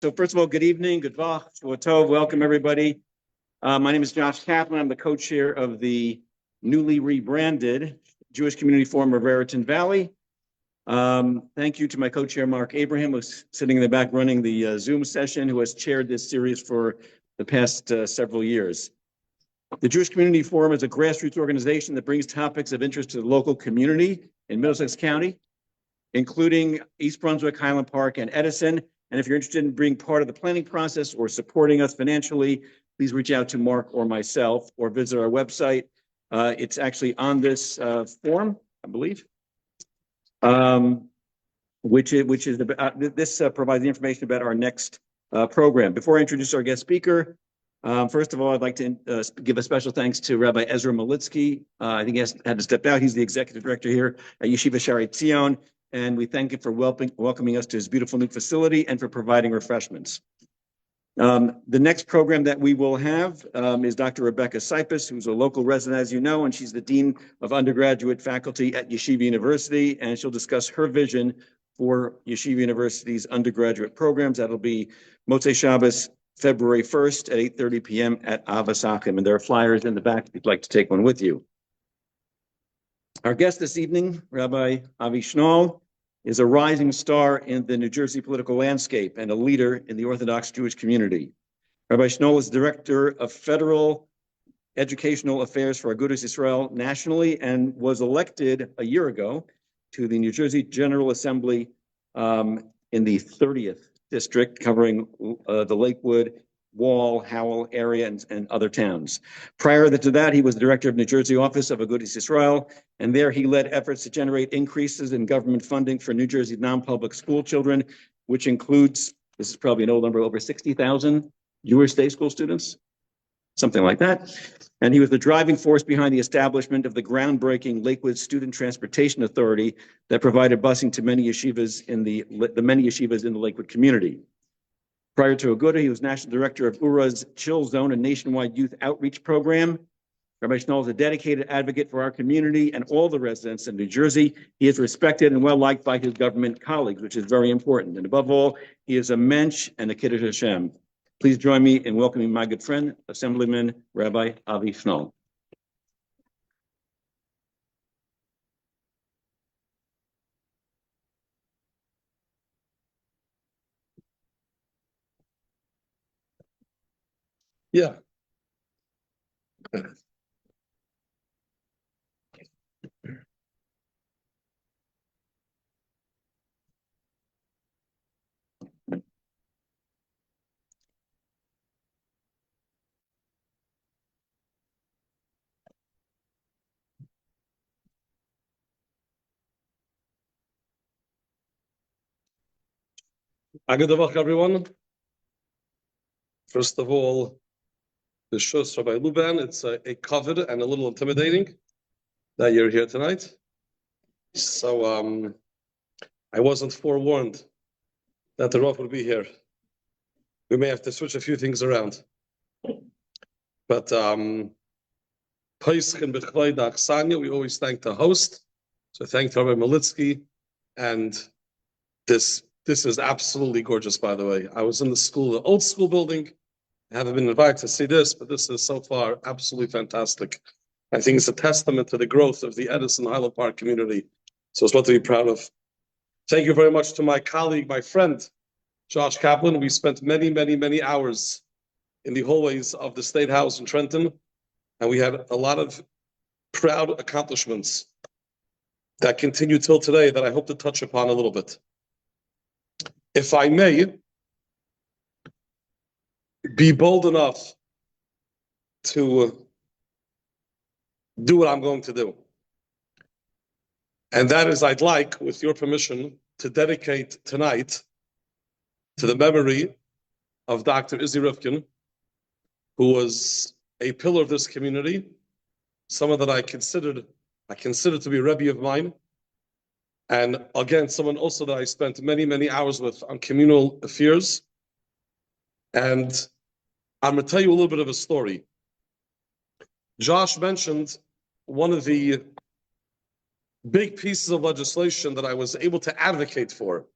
So first of all, good evening, good vach, tov, welcome everybody. My name is Josh Kaplan. I'm the co-chair of the newly rebranded Jewish Community Forum of Raritan Valley. Thank you to my co-chair, Mark Abraham, who's sitting in the back running the Zoom session, who has chaired this series for the past several years. The Jewish Community Forum is a grassroots organization that brings topics of interest to the local community in Middlesex County, including East Brunswick, Highland Park, and Edison. And if you're interested in being part of the planning process or supporting us financially, please reach out to Mark or myself or visit our website. It's actually on this form, I believe, which is this provides the information about our next program. Before I introduce our guest speaker, first of all, I'd like to give a special thanks to Rabbi Ezra Malitsky. I think he had to step out. He's the executive director here at Yeshiva Shari Tzion. And we thank him for welcoming us to his beautiful new facility and for providing refreshments. The next program that we will have is Dr. Rebecca Sipis, who's a local resident, as you know, and she's the Dean of Undergraduate Faculty at Yeshiva University, and she'll discuss her vision for Yeshiva University's undergraduate programs. That'll be Motzei Shabbos, February 1st at 8:30 p.m. at Avos Achim, and there are flyers in the back if you'd like to take one with you. Our guest this evening, Rabbi Avi Schnall, is a rising star in the New Jersey political landscape and a leader in the Orthodox Jewish community. Rabbi Schnall is Director of Federal Educational Affairs for Agudath Israel nationally and was elected a year ago to the New Jersey General Assembly in the 30th district, covering the Lakewood, Wall, Howell area, and other towns. Prior to that, he was the director of New Jersey office of Agudath Israel, and there he led efforts to generate increases in government funding for New Jersey non-public school children, which includes, this is probably an old number, over 60,000 Jewish day school students, something like that. And he was the driving force behind the establishment of the groundbreaking Lakewood Student Transportation Authority that provided busing to many yeshivas in the many yeshivas in the Lakewood community. Prior to Agudath, he was national director of URA's Chill Zone, a nationwide youth outreach program. Rabbi Schnall is a dedicated advocate for our community and all the residents in New Jersey. He is respected and well-liked by his government colleagues, which is very important. And above all, he is a mensch and a kiddush Hashem. Please join me in welcoming my good friend, Assemblyman Rabbi Avi Schnall. Yeah. Agudath, everyone. First of all, the Shus Rabbi Luban, it's a covet and a little intimidating that you're here tonight. So I wasn't forewarned that the Rav would be here. We may have to switch a few things around. But Pesach and B'chlei Da'achsanya, we always thank the host. So thank Rabbi Malitsky. And this is absolutely gorgeous, by the way. I was in the old school building. I haven't been invited to see this, but this is so far absolutely fantastic. I think it's a testament to the growth of the Edison Highland Park community. So it's what to be proud of. Thank you very much to my colleague, my friend, Josh Kaplan. We spent many, many, many hours in the hallways of the State House in Trenton, and we had a lot of proud accomplishments that continue till today that I hope to touch upon a little bit. If I may be bold enough to do what I'm going to do. And that is, I'd like, with your permission, to dedicate tonight to the memory of Dr. Izzy Rifkin, who was a pillar of this community, someone that I considered to be a Rebbe of mine, and again, someone also that I spent many, many hours with on communal affairs. And I'm going to tell you a little bit of a story. Josh mentioned one of the big pieces of legislation that I was able to advocate for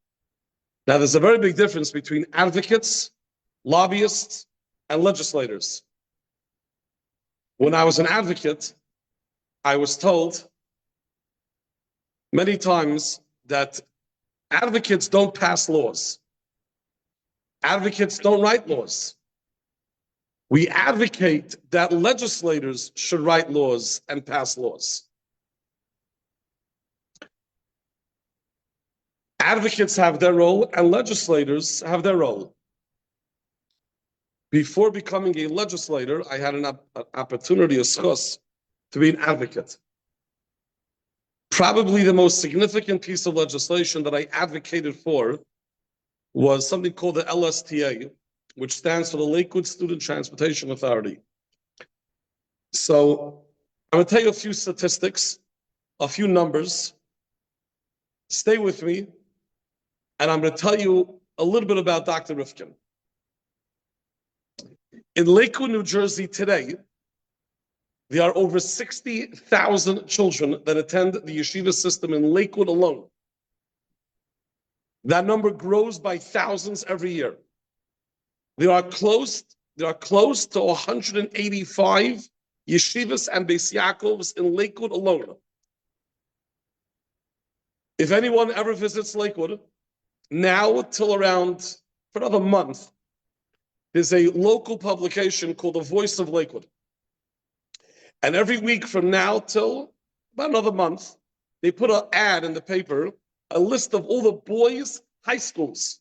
Now, there's a very big difference between advocates, lobbyists, and legislators. When I was an advocate, I was told many times that advocates don't pass laws. Advocates don't write laws. We advocate that legislators should write laws and pass laws. Advocates have their role and legislators have their role. Before becoming a legislator, I had an opportunity, a schus, to be an advocate. Probably the most significant piece of legislation that I advocated for was something called the LSTA, which stands for the Lakewood Student Transportation Authority. So I'm going to tell you a few statistics, a few numbers. Stay with me, and I'm going to tell you a little bit about Dr. Rifkin. In Lakewood, New Jersey today, there are over 60,000 children that attend the yeshiva system in Lakewood alone. That number grows by thousands every year. There are close to 185 yeshivas and Beis Yaakovs in Lakewood alone. If anyone ever visits Lakewood, now till around, for another month, there's a local publication called The Voice of Lakewood. And every week from now till about another month, they put an ad in the paper, a list of all the boys' high schools.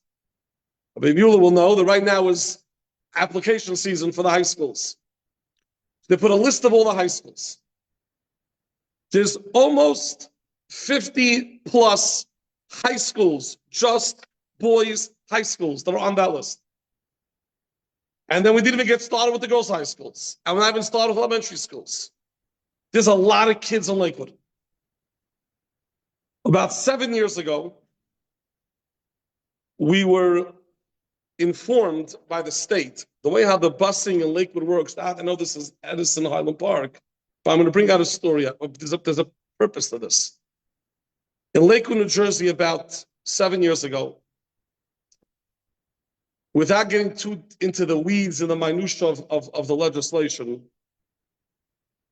Rabbi Mueller will know that right now is application season for the high schools. They put a list of all the high schools. There's almost 50 plus high schools, just boys' high schools that are on that list. And then we didn't even get started with the girls' high schools. And we're not even started with elementary schools. There's a lot of kids in Lakewood. About 7 years ago, we were informed by the state, the way how the busing in Lakewood works. I know this is Edison Highland Park, but I'm going to bring out a story. There's a purpose to this. In Lakewood, New Jersey, about 7 years ago, without getting too into the weeds and the minutiae of the legislation,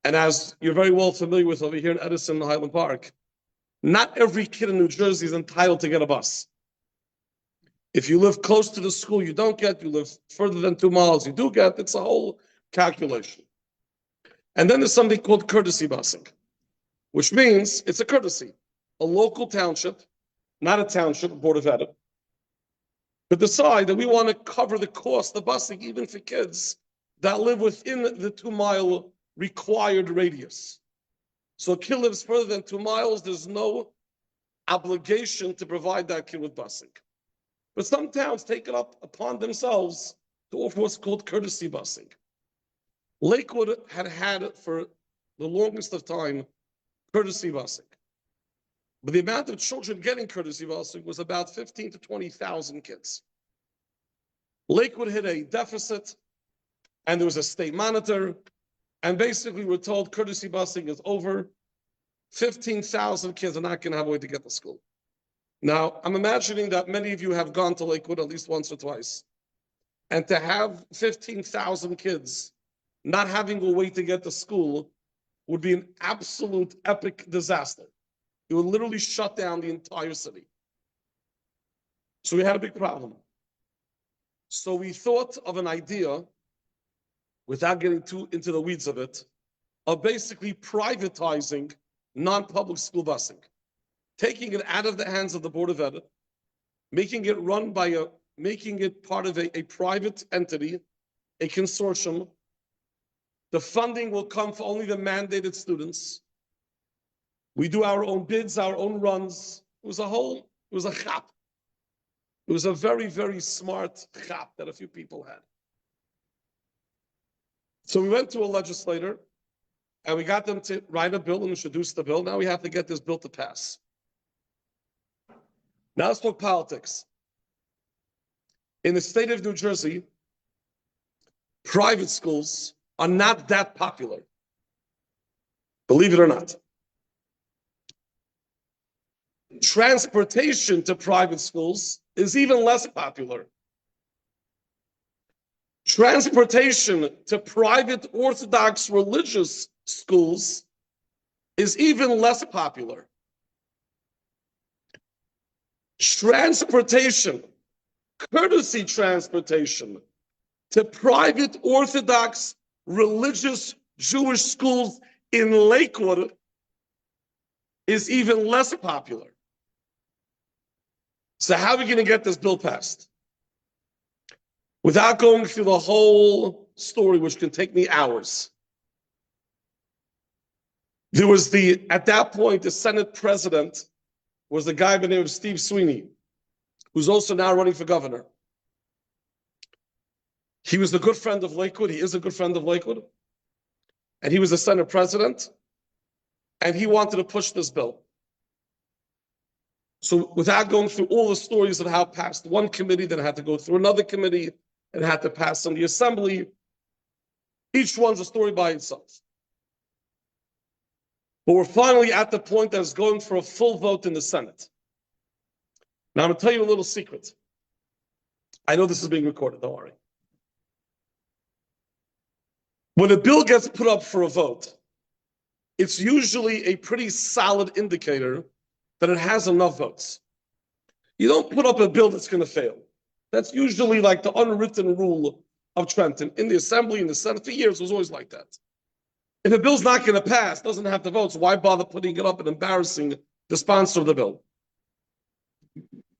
and as you're very well familiar with over here in Edison Highland Park, not every kid in New Jersey is entitled to get a bus. If you live close to the school, you don't get. You live further than 2 miles, you do get. It's a whole calculation. And then there's something called courtesy busing, which means it's a courtesy. A local township, not a township, Board of Ed, but decide that we want to cover the cost of busing even for kids that live within the 2 mile required radius. So a kid lives further than 2 miles, there's no obligation to provide that kid with busing. But some towns take it up upon themselves to offer what's called courtesy busing. Lakewood had for the longest of time courtesy busing. But the amount of children getting courtesy busing was about 15 to 20,000 kids. Lakewood hit a deficit, and there was a state monitor, and basically we're told courtesy busing is over. 15,000 kids are not going to have a way to get to school. Now, I'm imagining that many of you have gone to Lakewood at least once or twice, and to have 15,000 kids not having a way to get to school would be an absolute epic disaster. It would literally shut down the entire city. So we had a big problem. So we thought of an idea, without getting too into the weeds of it, of basically privatizing non-public school busing, taking it out of the hands of the Board of Ed, making it part of a private entity, a consortium. The funding will come for only the mandated students. We do our own bids, our own runs. It was a chap. It was a very, very smart chap that a few people had. So we went to a legislator and we got them to write a bill and introduce the bill. Now we have to get this bill to pass. Now let's talk politics. In the state of New Jersey, private schools are not that popular. Believe it or not. Transportation to private schools is even less popular. Transportation to private Orthodox religious schools is even less popular. Transportation, courtesy transportation to private Orthodox religious Jewish schools in Lakewood is even less popular. So how are we going to get this bill passed? Without going through the whole story, which can take me hours. There was at that point, the Senate president was the guy by the name of Steve Sweeney, who's also now running for governor. He was the good friend of Lakewood. He is a good friend of Lakewood. And he was the Senate president. And he wanted to push this bill. So without going through all the stories of how it passed one committee, then it had to go through another committee, and had to pass in the assembly. Each one's a story by itself. But we're finally at the point that it's going for a full vote in the Senate. Now I'm going to tell you a little secret. I know this is being recorded, don't worry. When a bill gets put up for a vote, it's usually a pretty solid indicator that it has enough votes. You don't put up a bill that's going to fail. That's usually like the unwritten rule of Trenton. In the Assembly, in the Senate, for years, it was always like that. If a bill's not going to pass, doesn't have the votes, why bother putting it up and embarrassing the sponsor of the bill?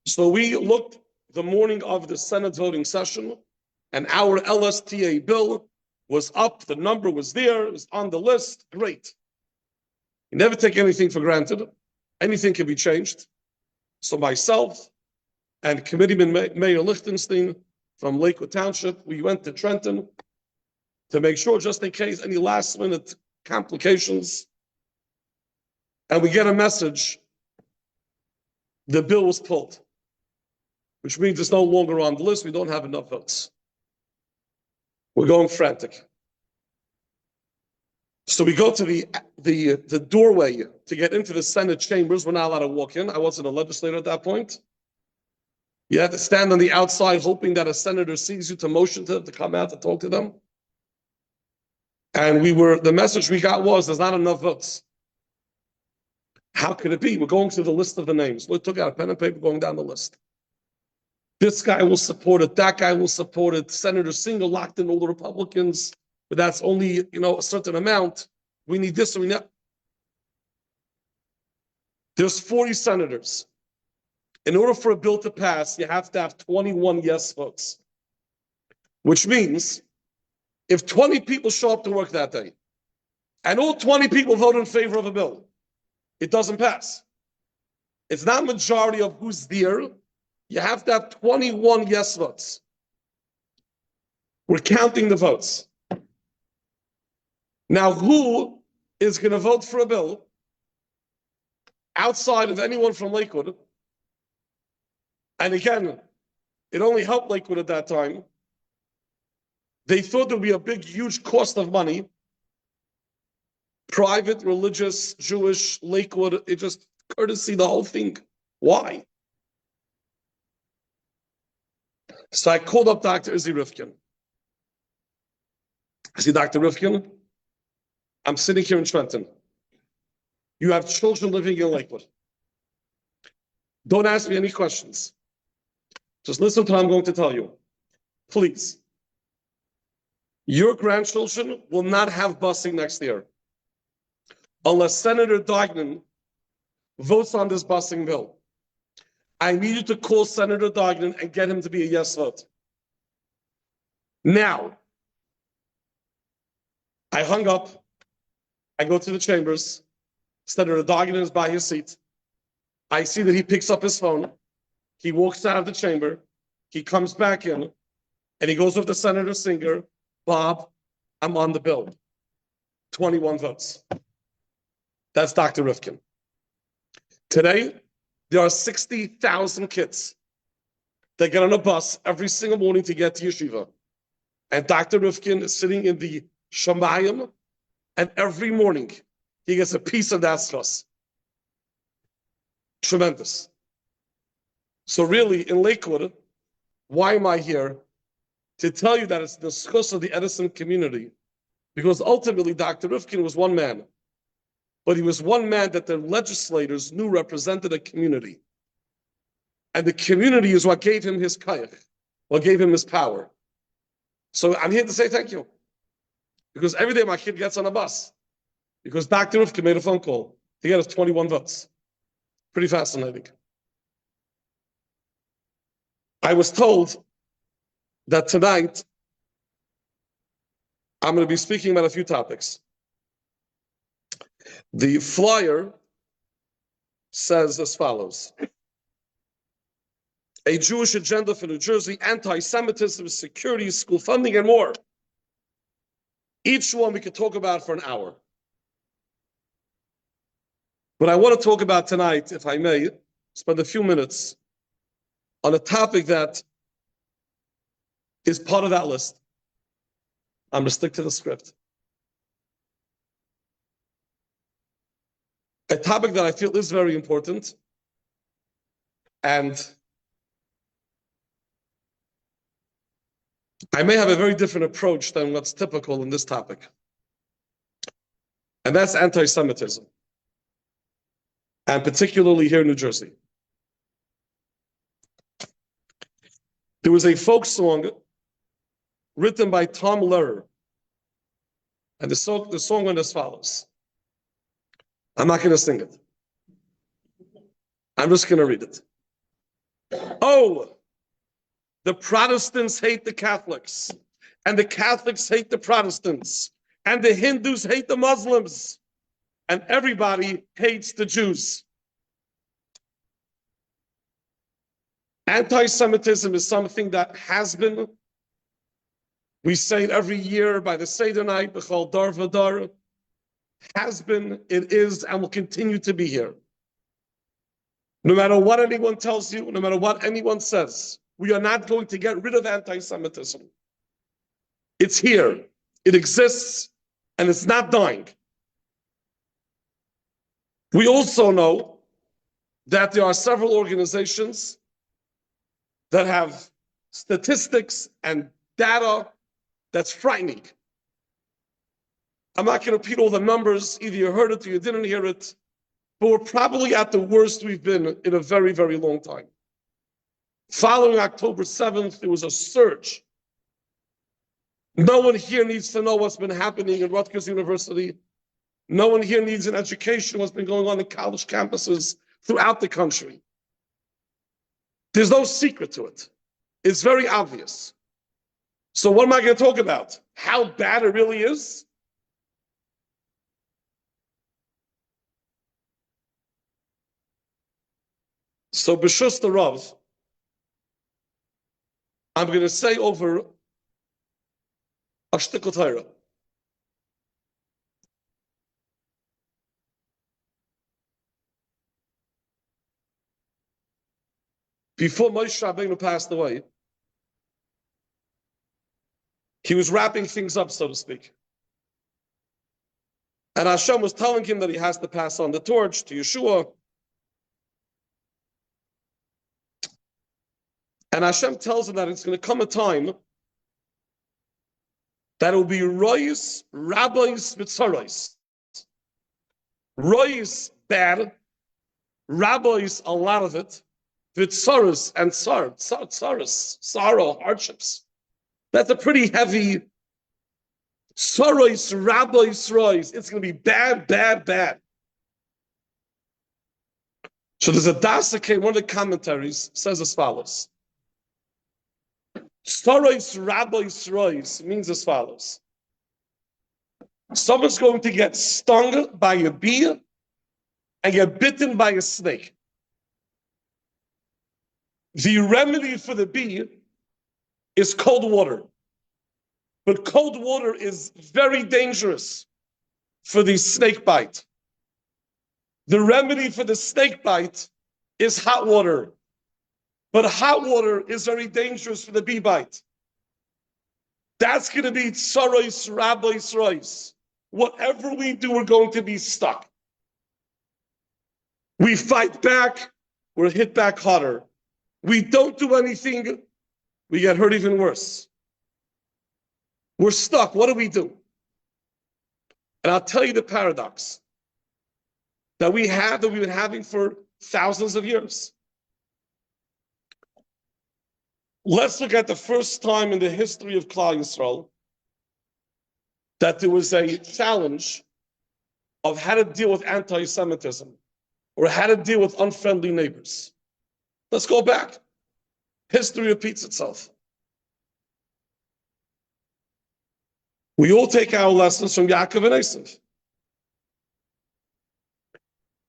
So we looked the morning of the Senate voting session, and our LSTA bill was up, the number was there, it was on the list, great. You never take anything for granted. Anything can be changed. So myself and Committeeman Mayor Lichtenstein from Lakewood Township, we went to Trenton to make sure, just in case any last minute complications. And we get a message, the bill was pulled, which means it's no longer on the list. We don't have enough votes. We're going frantic. So we go to the doorway to get into the Senate chambers. We're not allowed to walk in. I wasn't a legislator at that point. You have to stand on the outside hoping that a senator sees you to motion to them to come out to talk to them. And the message we got was, there's not enough votes. How could it be? We're going through the list of the names. We took out a pen and paper going down the list. This guy will support it. That guy will support it. Senator Singer locked in all the Republicans, but that's only, a certain amount. We need this and we need that. There's 40 senators. In order for a bill to pass, you have to have 21 yes votes, which means if 20 people show up to work that day and all 20 people vote in favor of a bill, it doesn't pass. It's not majority of who's there. You have to have 21 yes votes. We're counting the votes. Now, who is going to vote for a bill outside of anyone from Lakewood? And again, it only helped Lakewood at that time. They thought there would be a big, huge cost of money. Private, religious, Jewish, Lakewood, it just courtesy, the whole thing. Why? So I called up Dr. Izzy Rifkin. I said, Dr. Rifkin, I'm sitting here in Trenton. You have children living in Lakewood. Don't ask me any questions. Just listen to what I'm going to tell you. Please. Your grandchildren will not have busing next year unless Senator Dognan votes on this busing bill. I need you to call Senator Dognan and get him to be a yes vote. Now, I hung up. I go to the chambers. Senator Dognan is by his seat. I see that he picks up his phone. He walks out of the chamber. He comes back in, and he goes with the Senator Singer. Bob, I'm on the bill. 21 votes. That's Dr. Rifkin. Today, there are 60,000 kids that get on a bus every single morning to get to yeshiva. And Dr. Rifkin is sitting in the Shamayim, and every morning he gets a piece of that sauce. Tremendous. So really, in Lakewood, why am I here? To tell you that it's the schus of the Edison community. Because ultimately, Dr. Rifkin was one man. But he was one man that the legislators knew represented a community. And the community is what gave him his kayach, what gave him his power. So I'm here to say thank you. Because every day my kid gets on a bus. Because Dr. Rifkin made a phone call to get us 21 votes. Pretty fascinating. I was told that tonight I'm going to be speaking about a few topics. The flyer says as follows. A Jewish agenda for New Jersey, anti-Semitism, security, school funding, and more. Each one we could talk about for an hour. What I want to talk about tonight, if I may, spend a few minutes on a topic that is part of that list. I'm going to stick to the script. A topic that I feel is very important, and I may have a very different approach than what's typical in this topic. And that's anti-Semitism, and particularly here in New Jersey. There was a folk song written by Tom Lehrer, and the song went as follows. I'm not going to sing it. I'm just going to read it. Oh, the Protestants hate the Catholics, and the Catholics hate the Protestants, and the Hindus hate the Muslims, and everybody hates the Jews. Anti-Semitism is something that has been, we say it every year by the Seder night, B'chol Dar V'Dar, has been, it is, and will continue to be here. No matter what anyone tells you, no matter what anyone says, we are not going to get rid of anti-Semitism. It's here, it exists, and it's not dying. We also know that there are several organizations that have statistics and data that's frightening. I'm not going to repeat all the numbers. Either you heard it or you didn't hear it. But we're probably at the worst we've been in a very, very long time. Following October 7th, there was a surge. No one here needs to know what's been happening at Rutgers University. No one here needs an education of what's been going on in college campuses throughout the country. There's no secret to it. It's very obvious. So what am I going to talk about? How bad it really is? So B'shus the Rav, I'm going to say over a shtickle Torah. Before Moshe Rabbeinu passed away, he was wrapping things up, so to speak. And Hashem was telling him that he has to pass on the torch to Yeshua. And Hashem tells him that it's going to come a time that it will be rois, rabbis, mitzaros. Rois, bad. Rabbis, a lot of it. Vitzaros and tsaros, sorrow, hardships. That's a pretty heavy saros, rabbis, rois. It's going to be bad, bad, bad. So there's a Dasake, one of the commentaries, says as follows. Saros, rabbis, rois means as follows. Someone's going to get stung by a bee and get bitten by a snake. The remedy for the bee is cold water. But cold water is very dangerous for the snake bite. The remedy for the snake bite is hot water. But hot water is very dangerous for the bee bite. That's going to be tsaros, rabbis, rois. Whatever we do, we're going to be stuck. We fight back, we're hit back harder. We don't do anything, we get hurt even worse. We're stuck. What do? And I'll tell you the paradox that we've been having for thousands of years. Let's look at the first time in the history of Klal Yisrael that there was a challenge of how to deal with anti-Semitism or how to deal with unfriendly neighbors. Let's go back. History repeats itself. We all take our lessons from Yaakov and Esav.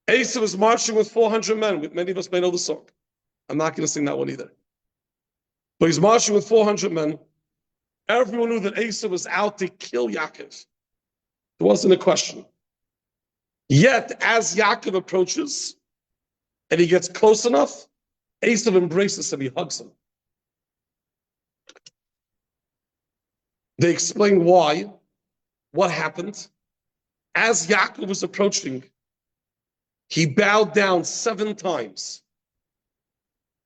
Esav was marching with 400 men. Many of us may know the song. I'm not going to sing that one either. But he's marching with 400 men. Everyone knew that Esav was out to kill Yaakov. There wasn't a question. Yet, as Yaakov approaches and he gets close enough, Esav embraces him, he hugs him. They explain why, what happened. As Yaakov was approaching, he bowed down 7 times.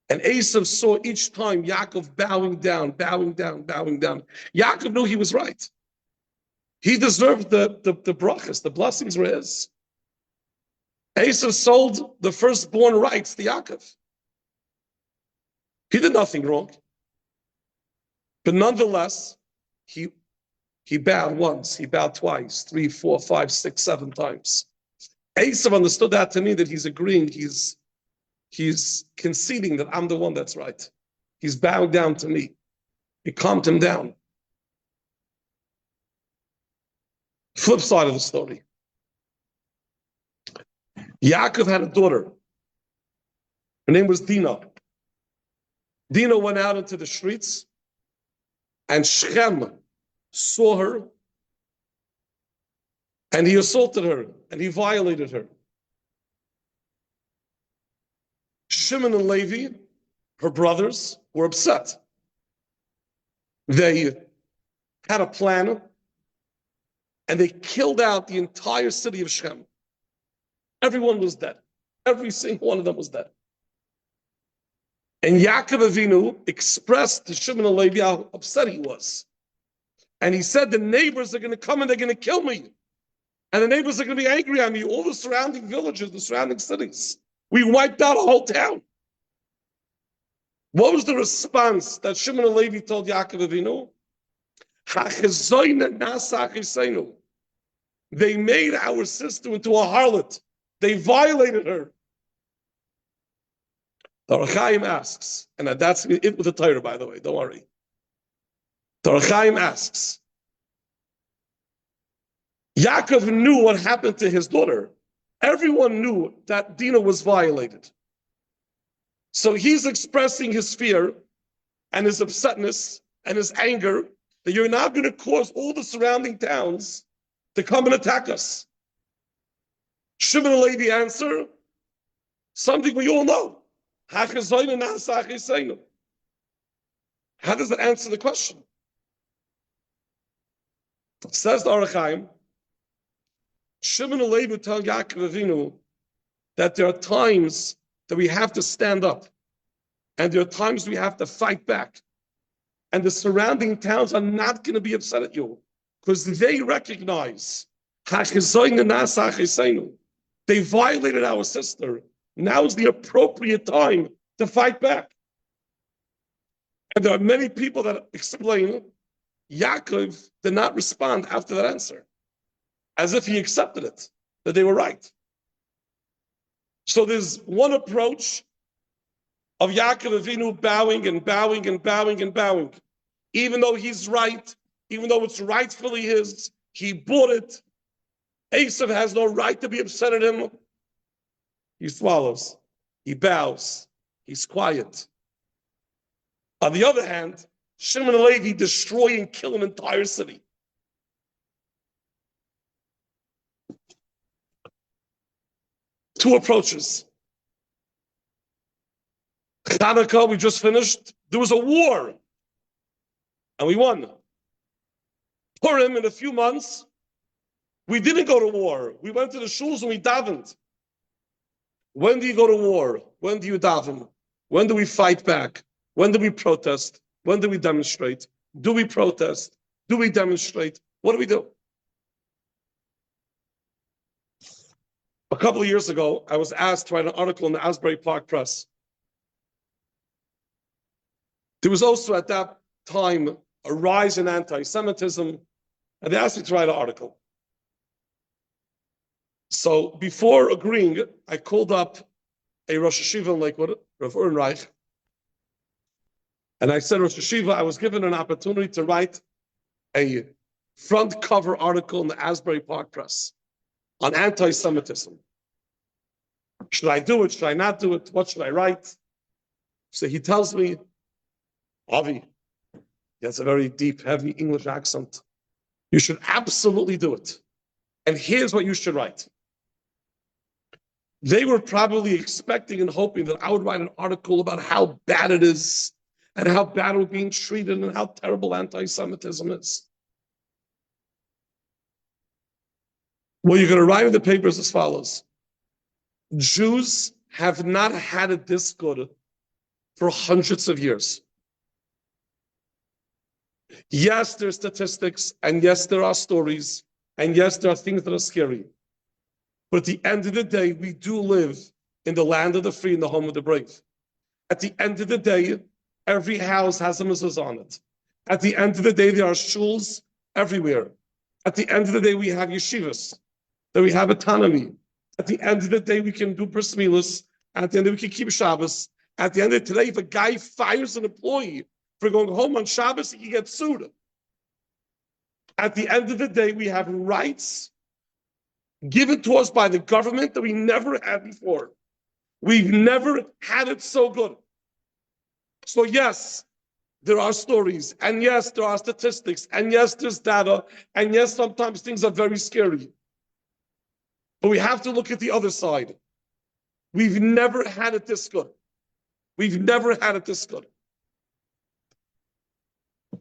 And Esav saw each time Yaakov bowing down, bowing down, bowing down. Yaakov knew he was right. He deserved the brachas, the blessings were his. Esav sold the firstborn rights to Yaakov. He did nothing wrong. But nonetheless, he bowed once, he bowed twice, 3, 4, 5, 6, 7 times. Esav understood that to mean that he's agreeing, he's conceding that I'm the one that's right. He's bowing down to me. It calmed him down. Flip side of the story. Yaakov had a daughter. Her name was Dinah. Dinah went out into the streets, and Shechem saw her, and he assaulted her, and he violated her. Shimon and Levi, her brothers, were upset. They had a plan, and they killed out the entire city of Shechem. Everyone was dead. Every single one of them was dead. And Yaakov Avinu expressed to Shimon and Levi how upset he was. And he said, the neighbors are going to come and they're going to kill me. And the neighbors are going to be angry on me. All the surrounding villages, the surrounding cities. We wiped out a whole town. What was the response that Shimon and Levi told Yaakov Avinu? They made our sister into a harlot. They violated her. The Raritan asks, and that's it with the Torah, by the way, don't worry. The Raritan asks, Yaakov knew what happened to his daughter. Everyone knew that Dinah was violated. So he's expressing his fear and his upsetness and his anger that you're now going to cause all the surrounding towns to come and attack us. Shimon and Levi answer, something we all know. How does that answer the question? Says the Raritan, Shimon and Levi tell Yaakov Avinu that there are times that we have to stand up, and there are times we have to fight back. And the surrounding towns are not going to be upset at you, because they recognize they violated our sister. Now is the appropriate time to fight back. And there are many people that explain Yaakov did not respond after that answer, as if he accepted it, that they were right. So there's one approach of Yaakov Avinu bowing and bowing and bowing and bowing. Even though he's right, even though it's rightfully his, he bought it. Esav has no right to be upset at him. He swallows, he bows, he's quiet. On the other hand, Shimon and Levi destroy and kill an entire city. Two approaches. Hanukkah, we just finished. There was a war, and we won. Purim, in a few months, we didn't go to war. We went to the shuls and we davened. When do you go to war? When do you daven? When do we fight back? When do we protest? When do we demonstrate? Do we protest? Do we demonstrate? What do we do? A couple of years ago, I was asked to write an article in the Asbury Park Press. There was also at that time a rise in anti-Semitism, and they asked me to write an article. So before agreeing, I called up a Rosh Hashiva in Lakewood, Rav Reich, and I said, Rosh Hashiva, I was given an opportunity to write a front cover article in the Asbury Park Press on anti-Semitism. Should I do it? Should I not do it? What should I write? So he tells me, Avi, he has a very deep, heavy English accent. You should absolutely do it. And here's what you should write. They were probably expecting and hoping that I would write an article about how bad it is and how bad we're being treated and how terrible anti-Semitism is. What you're going to write in the paper is as follows. Jews have not had it this good for hundreds of years. Yes, there are statistics, and yes, there are stories, and yes, there are things that are scary. But at the end of the day, we do live in the land of the free and the home of the brave. At the end of the day, every house has a mezuzah on it. At the end of the day, there are shuls everywhere. At the end of the day, we have yeshivas, that we have autonomy. At the end of the day, we can do bris milas. At the end of the day, we can keep Shabbos. At the end of the day, if a guy fires an employee for going home on Shabbos, he can get sued. At the end of the day, we have rights given to us by the government that we never had before. We've never had it so good. So yes, there are stories, and yes, there are statistics, and yes, there's data, and yes, sometimes things are very scary. But we have to look at the other side. We've never had it this good. We've never had it this good.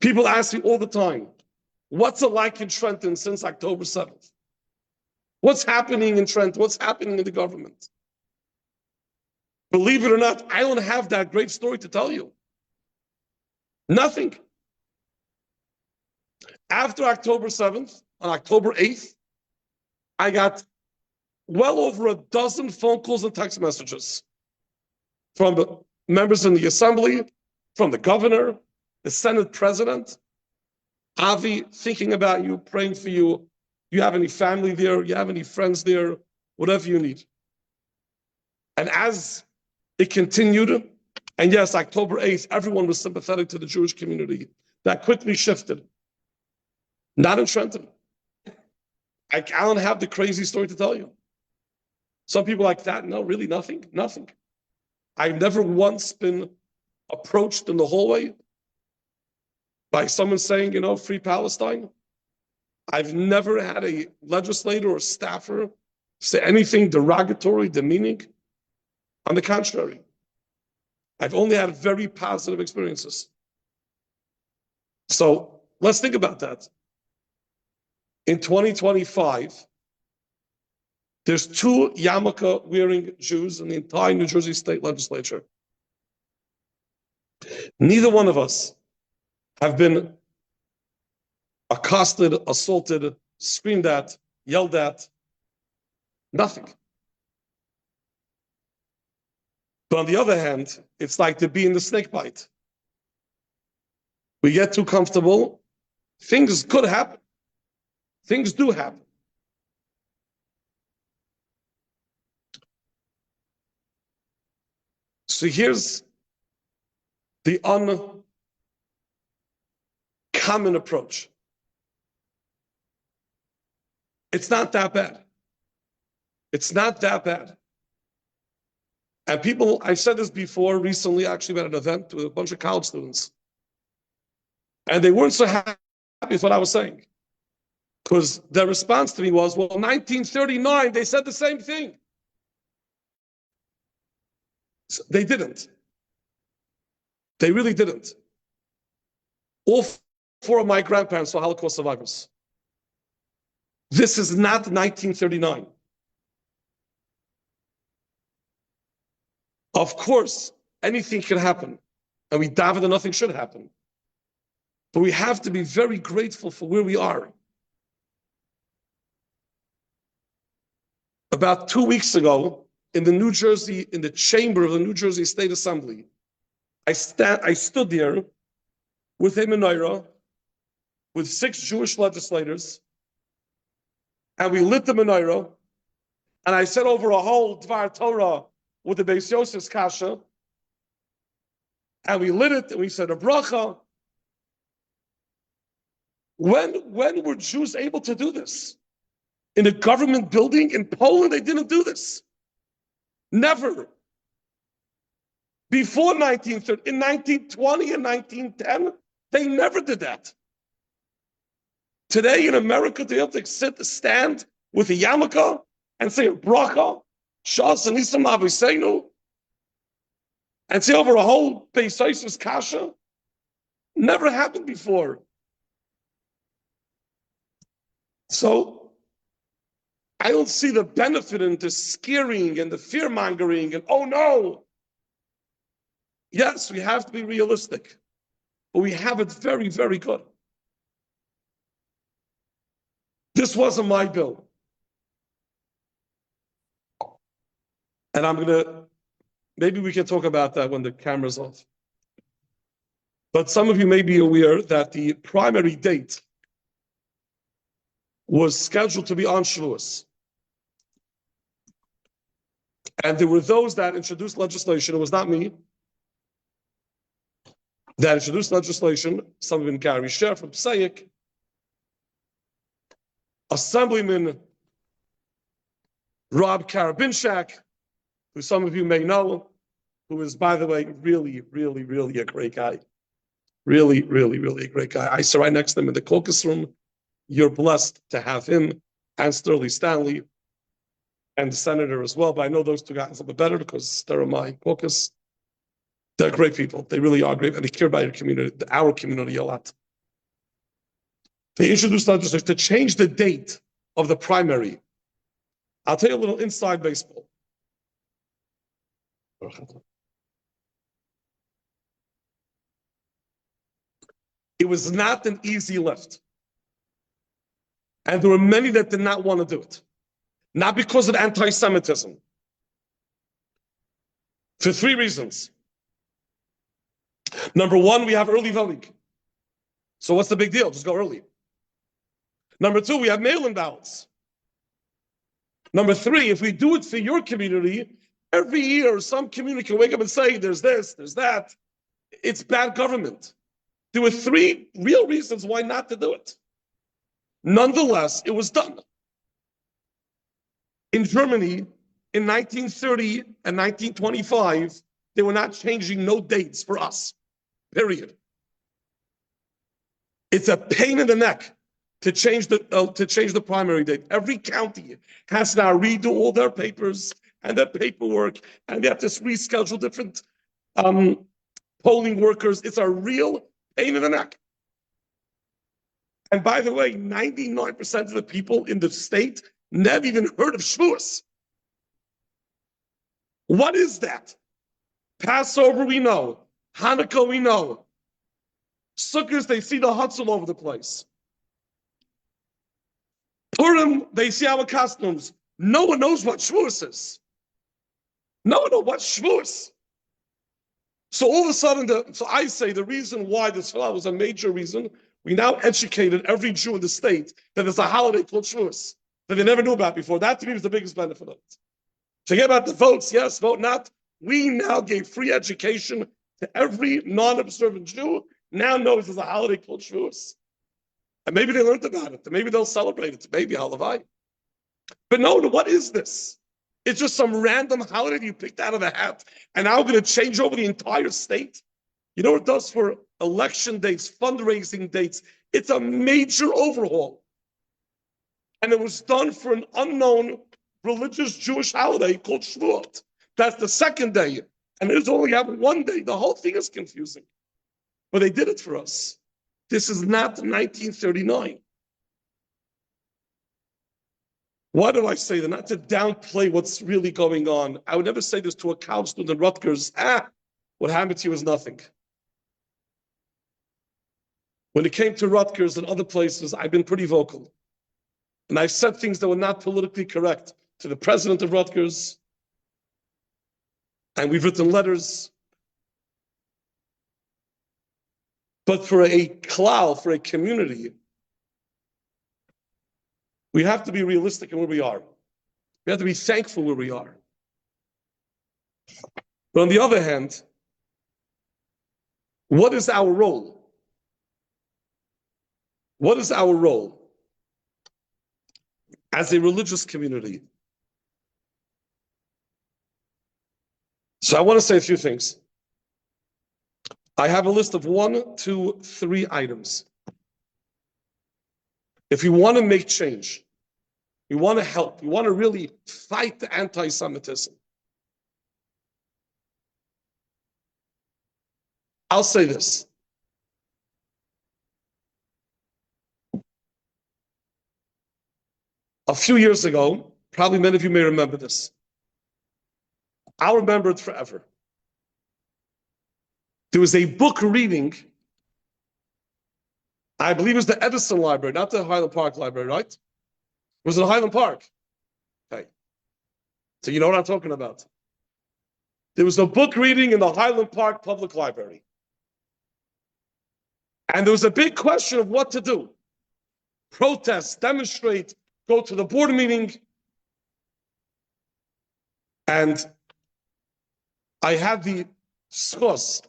People ask me all the time, what's it like in Trenton since October 7th? What's happening in Trenton? What's happening in the government? Believe it or not, I don't have that great story to tell you. Nothing. After October 7th, on October 8th, I got well over a dozen phone calls and text messages from the members in the assembly, from the governor, the Senate president. Avi, thinking about you, praying for you. You have any family there? You have any friends there? Whatever you need. And as it continued, and yes, October 8th, everyone was sympathetic to the Jewish community. That quickly shifted. Not in Trenton. I don't have the crazy story to tell you. Some people like that, no, really nothing, nothing. I've never once been approached in the hallway by someone saying, you know, free Palestine. I've never had a legislator or staffer say anything derogatory, demeaning. On the contrary, I've only had very positive experiences. So let's think about that. In 2025, there's 2 yarmulke wearing Jews in the entire New Jersey state legislature. Neither one of us have been accosted, assaulted, screamed at, yelled at, nothing. But on the other hand, it's like to be in the snake bite. We get too comfortable, things could happen. Things do happen. So here's the uncommon approach. It's not that bad. It's not that bad. And people, I've said this before recently, actually at an event with a bunch of college students. And they weren't so happy with what I was saying. Because their response to me was, well, 1939, they said the same thing. So they didn't. They really didn't. All 4 of my grandparents were Holocaust survivors. This is not 1939. Of course, anything can happen. And we daven that nothing should happen. But we have to be very grateful for where we are. About 2 weeks ago, in the chamber of the New Jersey State Assembly, I stood there with a menorah, with 6 Jewish legislators, and we lit the menorah, and I said over a whole Dvar Torah with the Beis Yosef's kasha, and we lit it, and we said a bracha. When were Jews able to do this? In a government building in Poland, they didn't do this. Never. Before 1930, in 1920 and 1910, they never did that. Today in America, they have to stand with a yarmulke and say a bracha, shas and isam aviseinu, and say over a whole Beis Yosef's kasha. Never happened before. So I don't see the benefit in the scaring and the fear-mongering and, oh no. Yes, we have to be realistic, but we have it very, very good. This wasn't my bill. And maybe we can talk about that when the camera's off. But some of you may be aware that the primary date was scheduled to be on Shavuos. And there were those that introduced legislation, it was not me, that introduced legislation, some of them Gary Sher from Psayik, Assemblyman Rob Karabinchak, who some of you may know, who is, by the way, really, really, really a great guy. Really, really, really a great guy. I sit right next to him in the caucus room. You're blessed to have him and Sterling Stanley and the senator as well. But I know those two guys a little bit better because they're in my caucus. They're great people. They really are great. And they care about your community, our community a lot. They introduced legislation to change the date of the primary. I'll tell you a little inside baseball. It was not an easy lift. And there were many that did not want to do it. Not because of anti-Semitism. For 3 reasons. Number 1, we have early voting. So what's the big deal? Just go early. Number 2, we have mail-in ballots. Number 3, if we do it for your community, every year some community can wake up and say, there's this, there's that. It's bad government. There were 3 real reasons why not to do it. Nonetheless, it was done. In Germany, in 1930 and 1925, they were not changing no dates for us, period. It's a pain in the neck to change the primary date. Every county has to now redo all their papers and their paperwork, and they have to reschedule different polling workers. It's a real pain in the neck. And by the way, 99% of the people in the state never even heard of Shavuos. What is that? Passover, we know. Hanukkah, we know. Sukkot, they see the huts all over the place. Purim, they see our costumes. No one knows what Shavuos is. No one knows what Shavuos. So all of a sudden, so I say the reason why this was a major reason, we now educated every Jew in the state that there's a holiday called Shavuos that they never knew about before. That to me was the biggest benefit of it. Forget about the votes, yes, vote not. We now gave free education to every non-observant Jew. Now knows there's a holiday called Shavuos. And maybe they learned about it. Maybe they'll celebrate it. Maybe halavai. But no, what is this? It's just some random holiday you picked out of a hat. And now we're going to change over the entire state. You know what it does for election dates, fundraising dates? It's a major overhaul. And it was done for an unknown religious Jewish holiday called Shavuot. That's the second day. And it only have one day. The whole thing is confusing. But they did it for us. This is not 1939. Why do I say that? Not to downplay what's really going on. I would never say this to a college student in Rutgers. What what happened to you is nothing. When it came to Rutgers and other places, I've been pretty vocal. And I've said things that were not politically correct to the president of Rutgers. And we've written letters. But for a klal, for a community, we have to be realistic in where we are. We have to be thankful where we are. But on the other hand, what is our role? What is our role as a religious community? So I want to say a few things. I have a list of 1, 2, 3 items. If you want to make change, you want to help, you want to really fight the anti-Semitism, I'll say this. A few years ago, probably many of you may remember this. I'll remember it forever. There was a book reading, I believe it was the Edison Library, not the Highland Park Library, right? It was in Highland Park. Okay. So you know what I'm talking about. There was a book reading in the Highland Park Public Library. And there was a big question of what to do. Protest, demonstrate, go to the board meeting. And I had the schus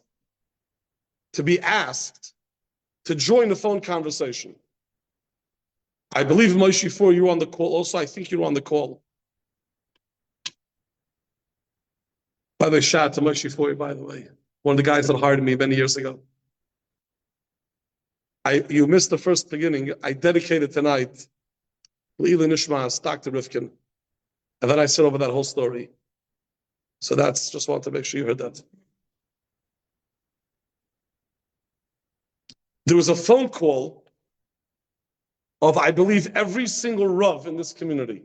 to be asked to join the phone conversation. I believe, Moshe, for you were on the call. Also, I think you were on the call. By the way, shout out to Moshe for you, by the way. One of the guys that hired me many years ago. You missed the first beginning. I dedicated tonight Leila Nishmas, Dr. Rifkin. And then I said over that whole story. So that's, just want to make sure you heard that. There was a phone call of, I believe, every single Rav in this community.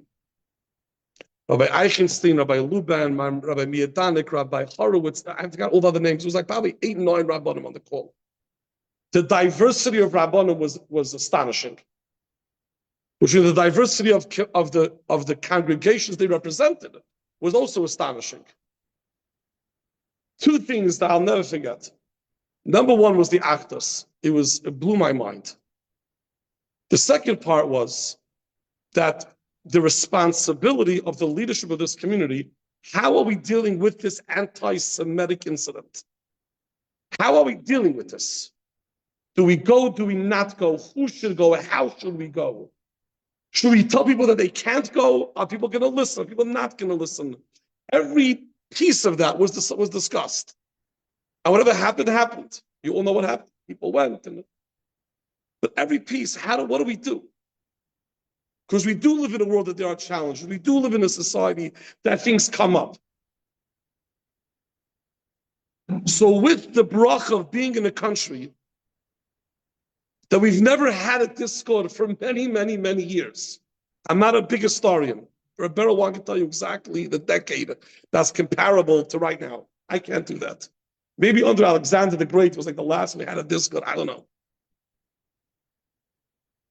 Rabbi Eichenstein, Rabbi Luban, Rabbi Miadanik, Rabbi Horowitz, I forgot all the other names. It was like probably 8, 9 Rabbanim on the call. The diversity of Rabbanim was astonishing. Which is the diversity of the congregations they represented was also astonishing. 2 things that I'll never forget. Number 1 was the Agudath. It blew my mind. The second part was that the responsibility of the leadership of this community, how are we dealing with this anti-Semitic incident? How are we dealing with this? Do we go? Do we not go? Who should go? How should we go? Should we tell people that they can't go? Are people going to listen? Are people not going to listen? Every piece of that was discussed. And whatever happened, happened. You all know what happened. People went. But every piece, what do we do? Because we do live in a world that there are challenges. We do live in a society that things come up. So with the bracha of being in a country that we've never had a discord for many, many, many years. I'm not a big historian. Roberto can tell you exactly the decade that's comparable to right now. I can't do that. Maybe under Alexander the Great was like the last we had a discord. I don't know.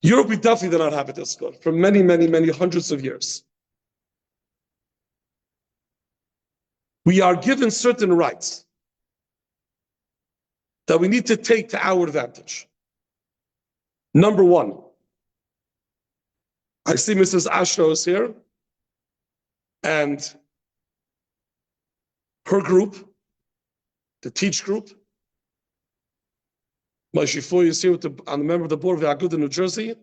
Europe, we definitely did not have a discord for many, many, many hundreds of years. We are given certain rights that we need to take to our advantage. Number 1, I see Mrs. Ashno is here, and her group, the Teach group, Moshe Foy is here I'm a member of the board of Agudath, New Jersey,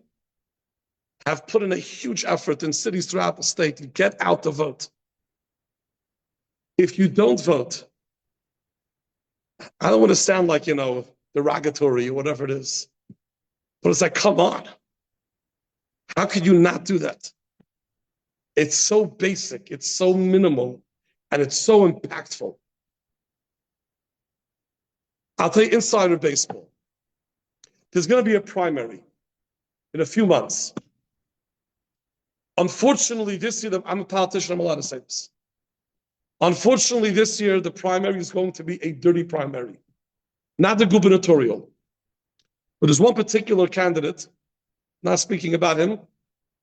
have put in a huge effort in cities throughout the state to get out the vote. If you don't vote, I don't want to sound like, derogatory or whatever it is. But it's like, come on. How could you not do that? It's so basic, it's so minimal, and it's so impactful. I'll tell you insider baseball. There's going to be a primary in a few months. Unfortunately, this year, I'm a politician, I'm allowed to say this. Unfortunately, this year, the primary is going to be a dirty primary, not the gubernatorial. But there's one particular candidate, not speaking about him,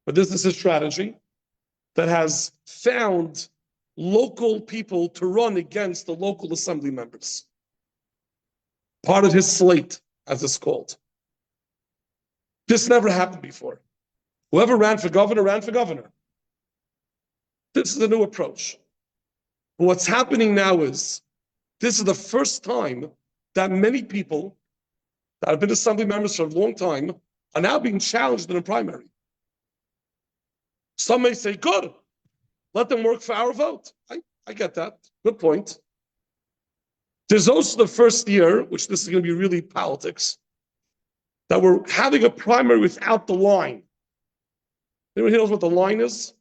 but this is his strategy, that has found local people to run against the local assembly members. Part of his slate, as it's called. This never happened before. Whoever ran for governor, ran for governor. This is a new approach. But what's happening now is, this is the first time that many people that have been assembly members for a long time are now being challenged in a primary. Some may say, good, let them work for our vote. I get that, good point. There's also the first year, which this is going to be really politics, that we're having a primary without the line. Anyone here knows what the line is?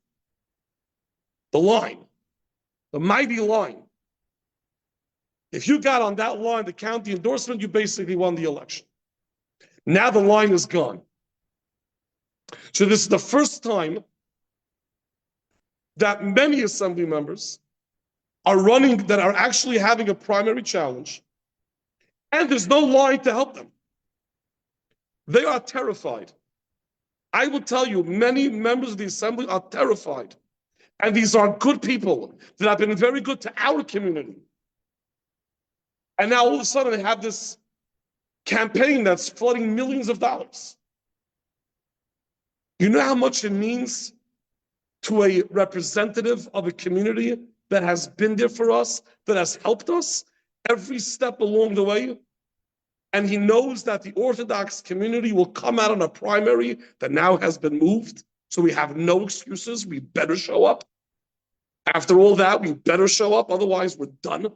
The line, the mighty line. If you got on that line to count the endorsement, you basically won the election. Now the line is gone. So this is the first time that many assembly members are running, that are actually having a primary challenge, and there's no line to help them. They are terrified. I will tell you, many members of the assembly are terrified. And these are good people that have been very good to our community. And now all of a sudden they have this campaign that's flooding millions of dollars. You know how much it means to a representative of a community that has been there for us, that has helped us every step along the way? And he knows that the Orthodox community will come out on a primary that now has been moved. So we have no excuses. We better show up. After all that, we better show up. Otherwise, we're done.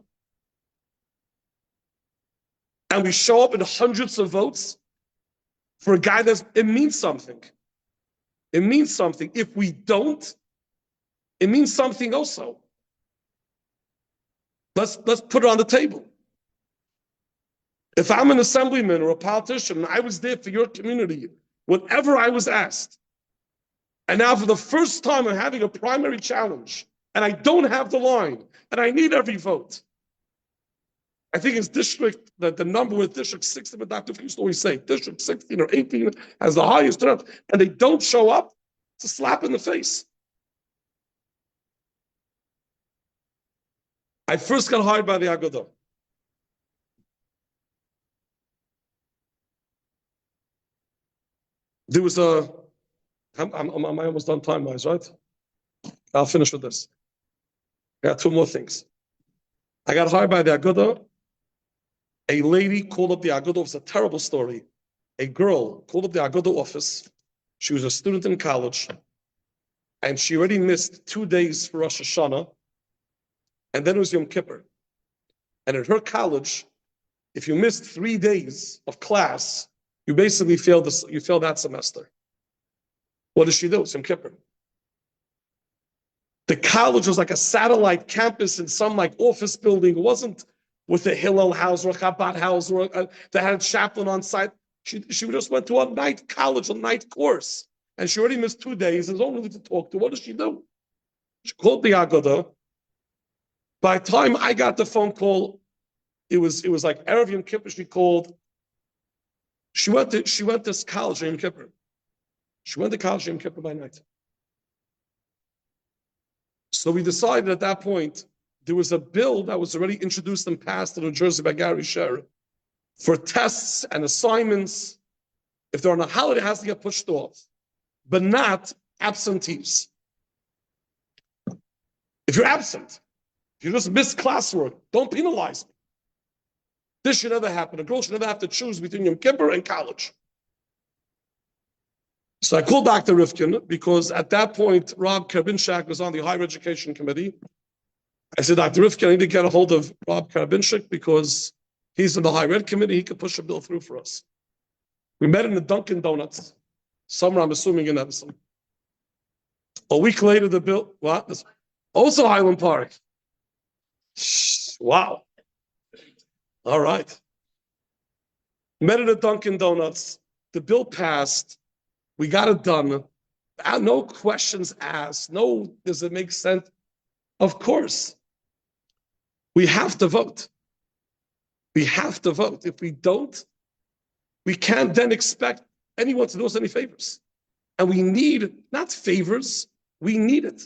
And we show up in hundreds of votes for a guy it means something. It means something. If we don't, it means something also. Let's put it on the table. If I'm an assemblyman or a politician and I was there for your community, whatever I was asked, and now for the first time I'm having a primary challenge, and I don't have the line, and I need every vote. I think it's district, the number with District 16, but Dr. Fuse always say, District 16 or 18 has the highest turnout, and they don't show up, it's a slap in the face. I first got hired by the Agudath. There was I'm almost done time-wise, right? I'll finish with this. I got two more things. I got hired by the Agudath. A lady called up the Agudath. It was a terrible story. A girl called up the Agudath office. She was a student in college, and she already missed 2 days for Rosh Hashanah, and then it was Yom Kippur. And at her college, if you missed 3 days of class, you basically failed that semester. What does she do? It's Yom Kippur. The college was like a satellite campus in some like office building. It wasn't with a Hillel house or a Chabad house or that had a chaplain on site. She just went to a night college, a night course, and she already missed 2 days. There's nobody to talk to. What does she do? She called the Agudath. By the time I got the phone call, it was like Erev Yom Kippur. She called. She went to college in Yom Kippur. She went to college in Yom Kippur by night. So we decided at that point, there was a bill that was already introduced and passed in New Jersey by Gary Sher for tests and assignments. If they're on a holiday, it has to get pushed off, but not absentees. If you're absent, if you just miss classwork, don't penalize me. This should never happen. A girl should never have to choose between Yom Kippur and college. So I called Dr. Rifkin because at that point, Rob Karabinchak was on the Higher Education Committee. I said, Dr. Rifkin, I need to get a hold of Rob Karabinchak because he's in the Higher Ed Committee. He could push a bill through for us. We met in the Dunkin' Donuts, somewhere I'm assuming in Edison. A week later, the bill, what? Also Highland Park. Wow. All right. Met at a Dunkin' Donuts. The bill passed. We got it done. No questions asked. No, does it make sense? Of course. We have to vote. We have to vote. If we don't, we can't then expect anyone to do us any favors. And we need not favors, we need it.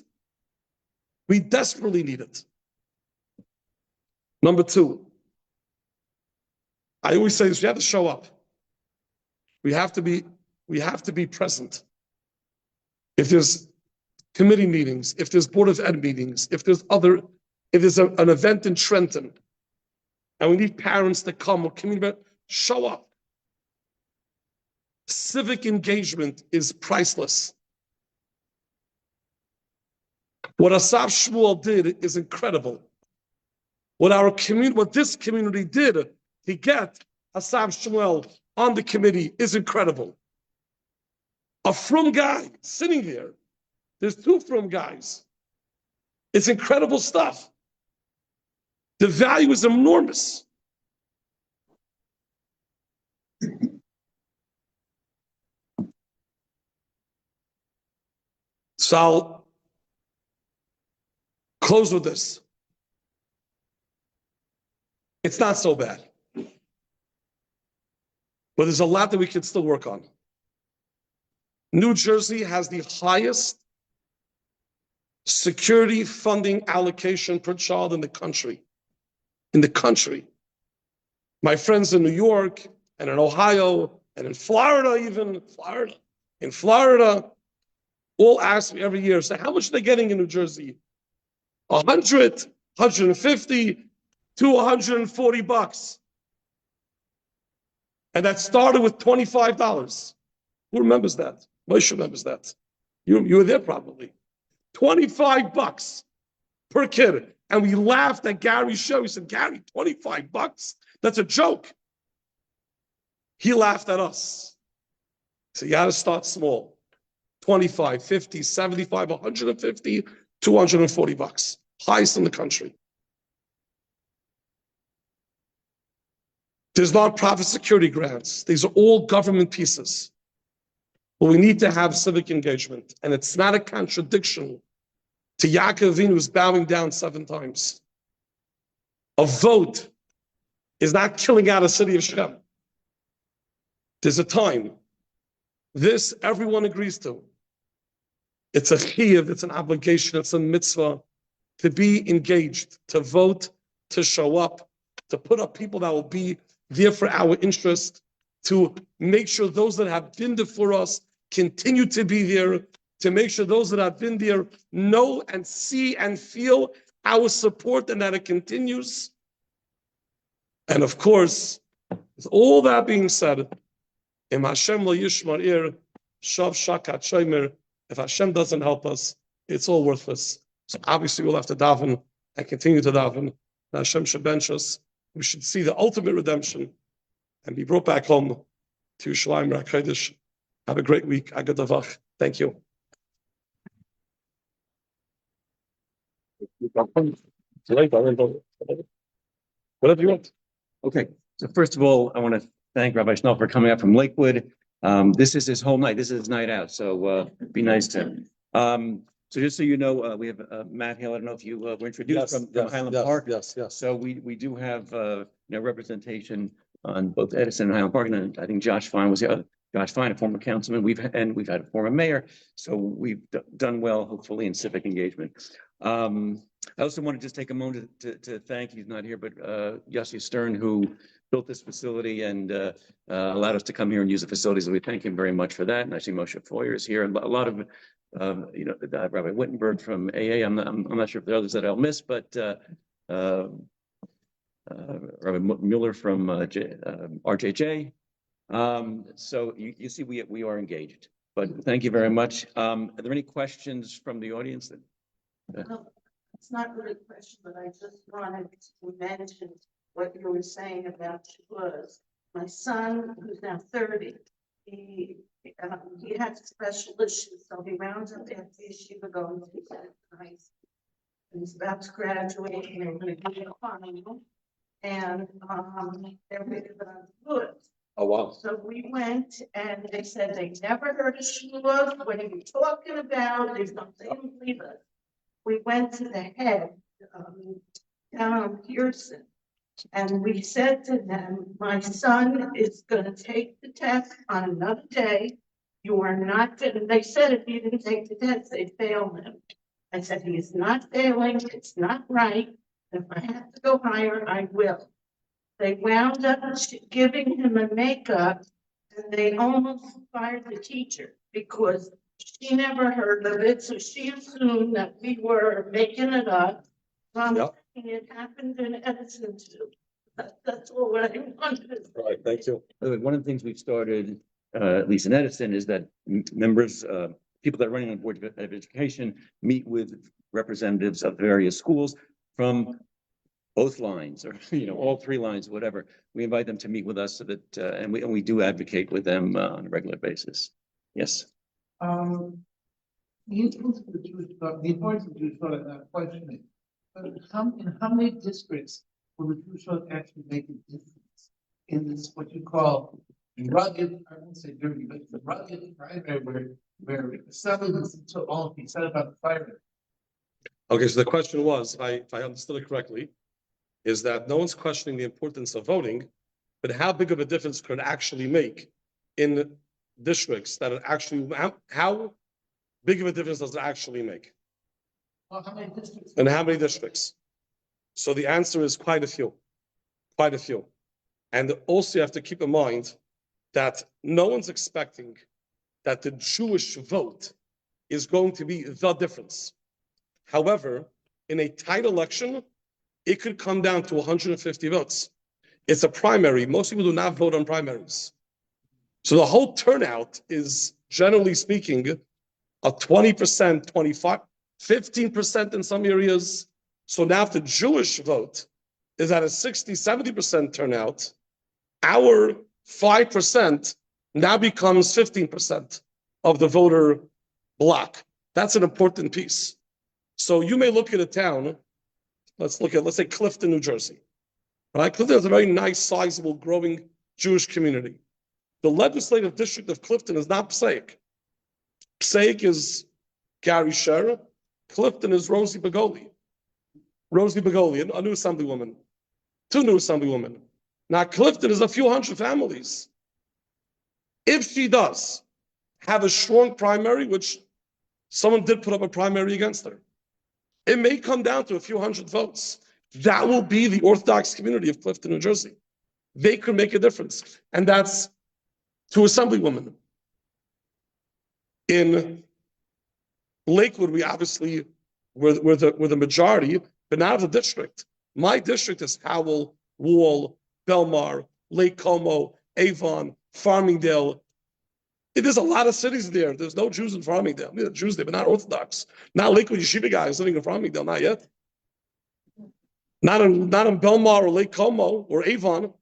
We desperately need it. Number two, I always say this, we have to show up. We have to be present. If there's committee meetings, if there's Board of Ed meetings, if there's an event in Trenton, and we need parents to come or community, show up. Civic engagement is priceless. What Asaf Shmuel did is incredible. What this community did to get Asaf Shmuel on the committee is incredible. A frum guy sitting there. There's two frum guys. It's incredible stuff. The value is enormous. So I'll close with this. It's not so bad. But there's a lot that we can still work on. New Jersey has the highest security funding allocation per child in the country. My friends in New York and in Ohio and in Florida, in Florida, all ask me every year, say, how much are they getting in New Jersey? 100, 150 to 140 bucks. And that started with $25. Who remembers that? Moshe remembers that. You were there probably. 25 bucks per kid. And we laughed at Gary's show. He said, Gary, 25 bucks? That's a joke. He laughed at us. So you got to start small. 25, 50, 75, 150, 240 bucks. Highest in the country. There's nonprofit security grants. These are all government pieces. But we need to have civic engagement. And it's not a contradiction to Yaakov Avinu who's bowing down 7 times. A vote is not killing out a city of Shem. There's a time. This everyone agrees to. It's a chiyuv, it's an obligation, it's a mitzvah to be engaged, to vote, to show up, to put up people that will be there for our interest, to make sure those that have been there for us continue to be there, to make sure those that have been there know and see and feel our support and that it continues. And of course, with all that being said, Im Hashem lo yishmar ir, shav shakat shomer. If Hashem doesn't help us, it's all worthless. So obviously we'll have to daven and continue to daven. Hashem should bench us. We should see the ultimate redemption and be brought back home to Yerushalayim HaKodesh. Have a great week. Agudath. Thank you. Whatever you want. Okay. So first of all, I want to thank Rabbi Schnall for coming up from Lakewood. This is his home night. This is his night out. So be nice to him. So just so you know, we have Matt Hale. I don't know if you were introduced from Highland Park. Yes. So we do have representation on both Edison and Highland Park, and I think Josh Fine was the other. Josh Fine, a former councilman. We've had a former mayor. So we've done well, hopefully, in civic engagement. I also want to just take a moment to thank, he's not here, but Yossi Stern, who built this facility and allowed us to come here and use the facilities. And we thank him very much for that. And I see Moshe Foyer is here, and a lot of Rabbi Wittenberg from AA. I'm not sure if there are others that I'll miss, but Rabbi Mueller from RJJ. So you see, we are engaged. But thank you very much. Are there any questions from the audience? No, it's not really a question, but I just wanted to mention what you were saying about Shavuos. My son, who's now 30, he had special issues, so he rounds up at the yeshiva going to high school. And he's about to graduate, and they're going to do a final, and they're going to do it. Oh, wow. So we went, and they said they never heard of Shavuos. What are you talking about? They didn't believe us. We went to the head, down on Pearson. And we said to them, my son is gonna take the test on another day. You are not gonna, they said if he didn't take the test, they'd fail him. I said, he is not failing, it's not right. If I have to go higher, I will. They wound up giving him a makeup and they almost fired the teacher because she never heard of it. So she assumed that we were making it up. Yep. It happened in Edison too. That's all what I wanted to say. All right, thank you. By the way, one of the things we've started, at least in Edison, is that members, people that are running on the Board of Education meet with representatives of various schools from both lines or, all three lines, whatever. We invite them to meet with us so that, and we do advocate with them on a regular basis. Yes. The importance of the Jewish thought, questioning. But in how many districts will the Jewish thought actually make a difference in this, what you call rugged, I won't say dirty, but the rugged primary where Assemblyman so long he said about the fire. Okay, so the question was, if I understood it correctly, is that no one's questioning the importance of voting, but how big of a difference could it actually make in districts that it actually, how big of a difference does it actually make? Well, how many districts? And how many districts? So the answer is quite a few, quite a few. And also you have to keep in mind that no one's expecting that the Jewish vote is going to be the difference. However, in a tight election, it could come down to 150 votes. It's a primary. Most people do not vote on primaries. So the whole turnout is, generally speaking, a 20%, 25, 15% in some areas. So now if the Jewish vote is at a 60, 70% turnout, our 5% now becomes 15% of the voter block. That's an important piece. So you may look at a town, let's say Clifton, New Jersey. Right? Clifton is a very nice, sizable, growing Jewish community. The legislative district of Clifton is not Passaic. Passaic is Gary Scherer. Clifton is Rosie Begoli. Rosie Begoli, a new assemblywoman. Two new assemblywomen. Now Clifton is a few hundred families. If she does have a strong primary, which someone did put up a primary against her, it may come down to a few hundred votes. That will be the Orthodox community of Clifton, New Jersey. They could make a difference. And that's two assemblywomen. In Lakewood, we obviously were the majority, but not of the district. My district is Howell, Wall, Belmar, Lake Como, Avon, Farmingdale. There's a lot of cities there. There's no Jews in Farmingdale. There are Jews there, but not Orthodox. Not Lakewood Yeshiva guys living in Farmingdale, not yet. Not in Belmar or Lake Como or Avon.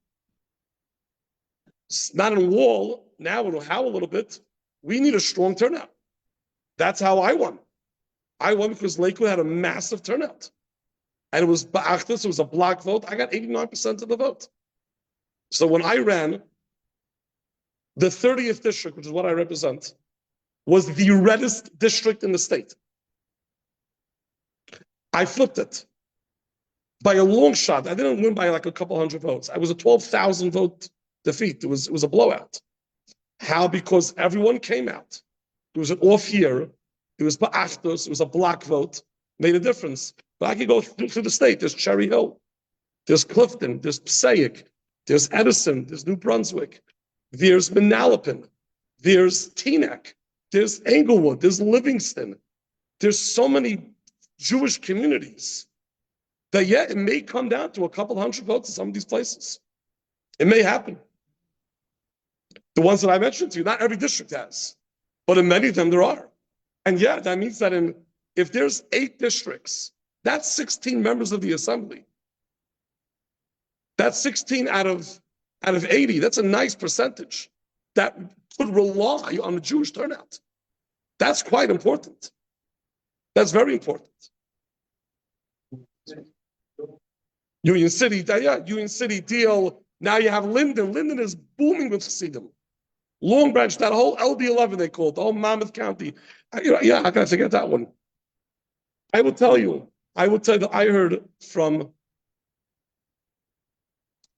Not in Wall. Now in Howell a little bit. We need a strong turnout. That's how I won. I won because Lakewood had a massive turnout. And it was Agudath, it was a block vote. I got 89% of the vote. So when I ran, the 30th district, which is what I represent, was the reddest district in the state. I flipped it by a long shot. I didn't win by like a couple hundred votes. I was a 12,000 vote defeat. It was a blowout. How? Because everyone came out. It was an off year. It was Ba'achtos. It was a block vote. Made a difference. But I could go through the state. There's Cherry Hill. There's Clifton. There's Passaic. There's Edison. There's New Brunswick. There's Manalapan. There's Teaneck. There's Englewood. There's Livingston. There's so many Jewish communities that, yeah, it may come down to a couple hundred votes in some of these places. It may happen. The ones that I mentioned to you, not every district has, but in many of them there are. And yeah, that means that if there's 8 districts, that's 16 members of the assembly. That's 16 out of 80. That's a nice percentage that could rely on the Jewish turnout. That's quite important. That's very important. Union City, Union City deal. Now you have Linden. Linden is booming with Chassidim. Long Branch, that whole LB11 they call it, the whole Monmouth County. How can I forget that one? I will tell you that I heard from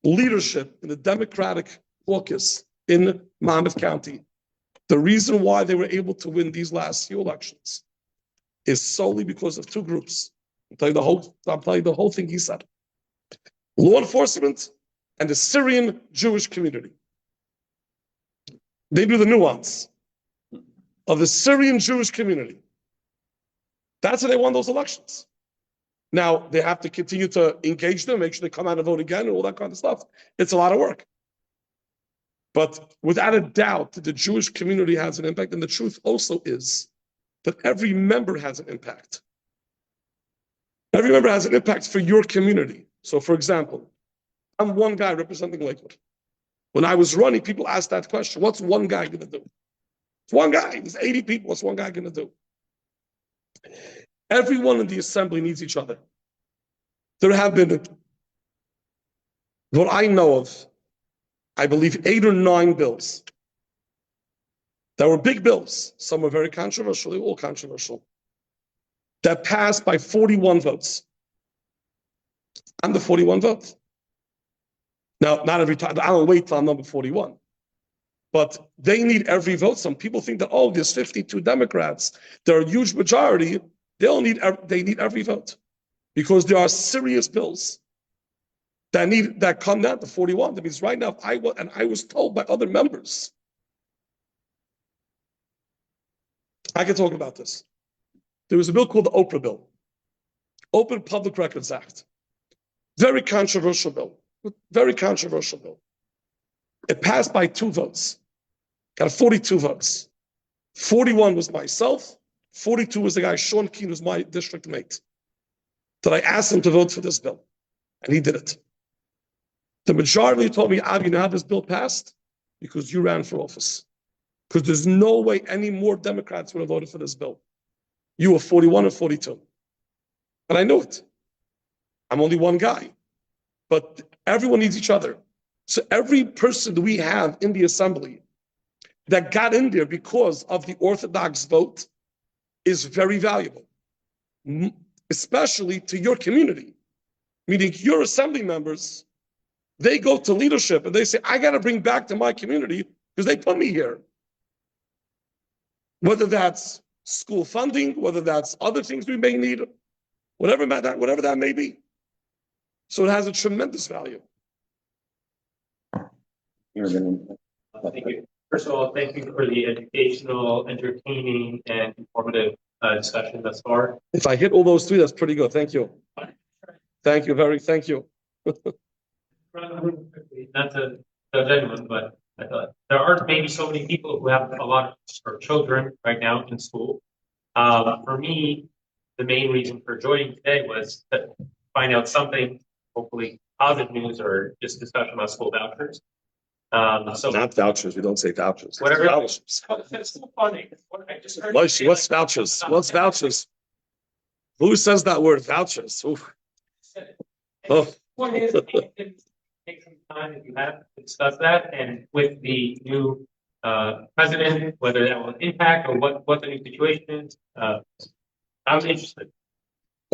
leadership in the Democratic caucus in Monmouth County, the reason why they were able to win these last few elections is solely because of two groups. I'll tell you the whole thing he said. Law enforcement and the Syrian Jewish community. They knew the nuance of the Syrian Jewish community. That's how they won those elections. Now, they have to continue to engage them, make sure they come out and vote again and all that kind of stuff. It's a lot of work. But without a doubt, the Jewish community has an impact. And the truth also is that every member has an impact. Every member has an impact for your community. So, for example, I'm one guy representing Lakewood. When I was running, people asked that question, what's one guy going to do? It's one guy. There's 80 people. What's one guy going to do? Everyone in the assembly needs each other. There have been, what I know of, I believe 8 or 9 bills that were big bills. Some were very controversial, they were all controversial, that passed by 41 votes. I'm the 41 vote. Now, not every time, I don't wait till I'm number 41. But they need every vote. Some people think that, oh, there's 52 Democrats. They're a huge majority. They need every vote. Because there are serious bills that come down to 41. That means right now, I was told by other members, I can talk about this. There was a bill called the Oprah Bill, Open Public Records Act. Very controversial bill. Very controversial bill. It passed by 2 votes. Got 42 votes. 41 was myself. 42 was the guy, Sean Keane, who's my district mate. That I asked him to vote for this bill. And he did it. The majority told me, Avi, you know how this bill passed? Because you ran for office. Because there's no way any more Democrats would have voted for this bill. You were 41 or 42. And I knew it. I'm only one guy. But everyone needs each other. So every person that we have in the assembly that got in there because of the Orthodox vote is very valuable, especially to your community. Meaning your assembly members, they go to leadership and they say, I got to bring back to my community because they put me here. Whether that's school funding, whether that's other things we may need, whatever that may be. So it has a tremendous value. Thank you. First of all, thank you for the educational, entertaining, and informative discussion thus far. If I hit all those 3, that's pretty good. Thank you. Thank you, thank you. Not to judge anyone, but I thought there aren't maybe so many people who have a lot of children right now in school. For me, the main reason for joining today was to find out something, hopefully positive news or just discussion about school vouchers. So Not vouchers. We don't say vouchers. Whatever. Vouchers. It's still funny. I just heard What's vouchers? What's vouchers? Who says that word, vouchers? Oof. Oh. Point is, take some time if you have to discuss that, and with the new president, whether that will impact or what the new situation is. I was interested.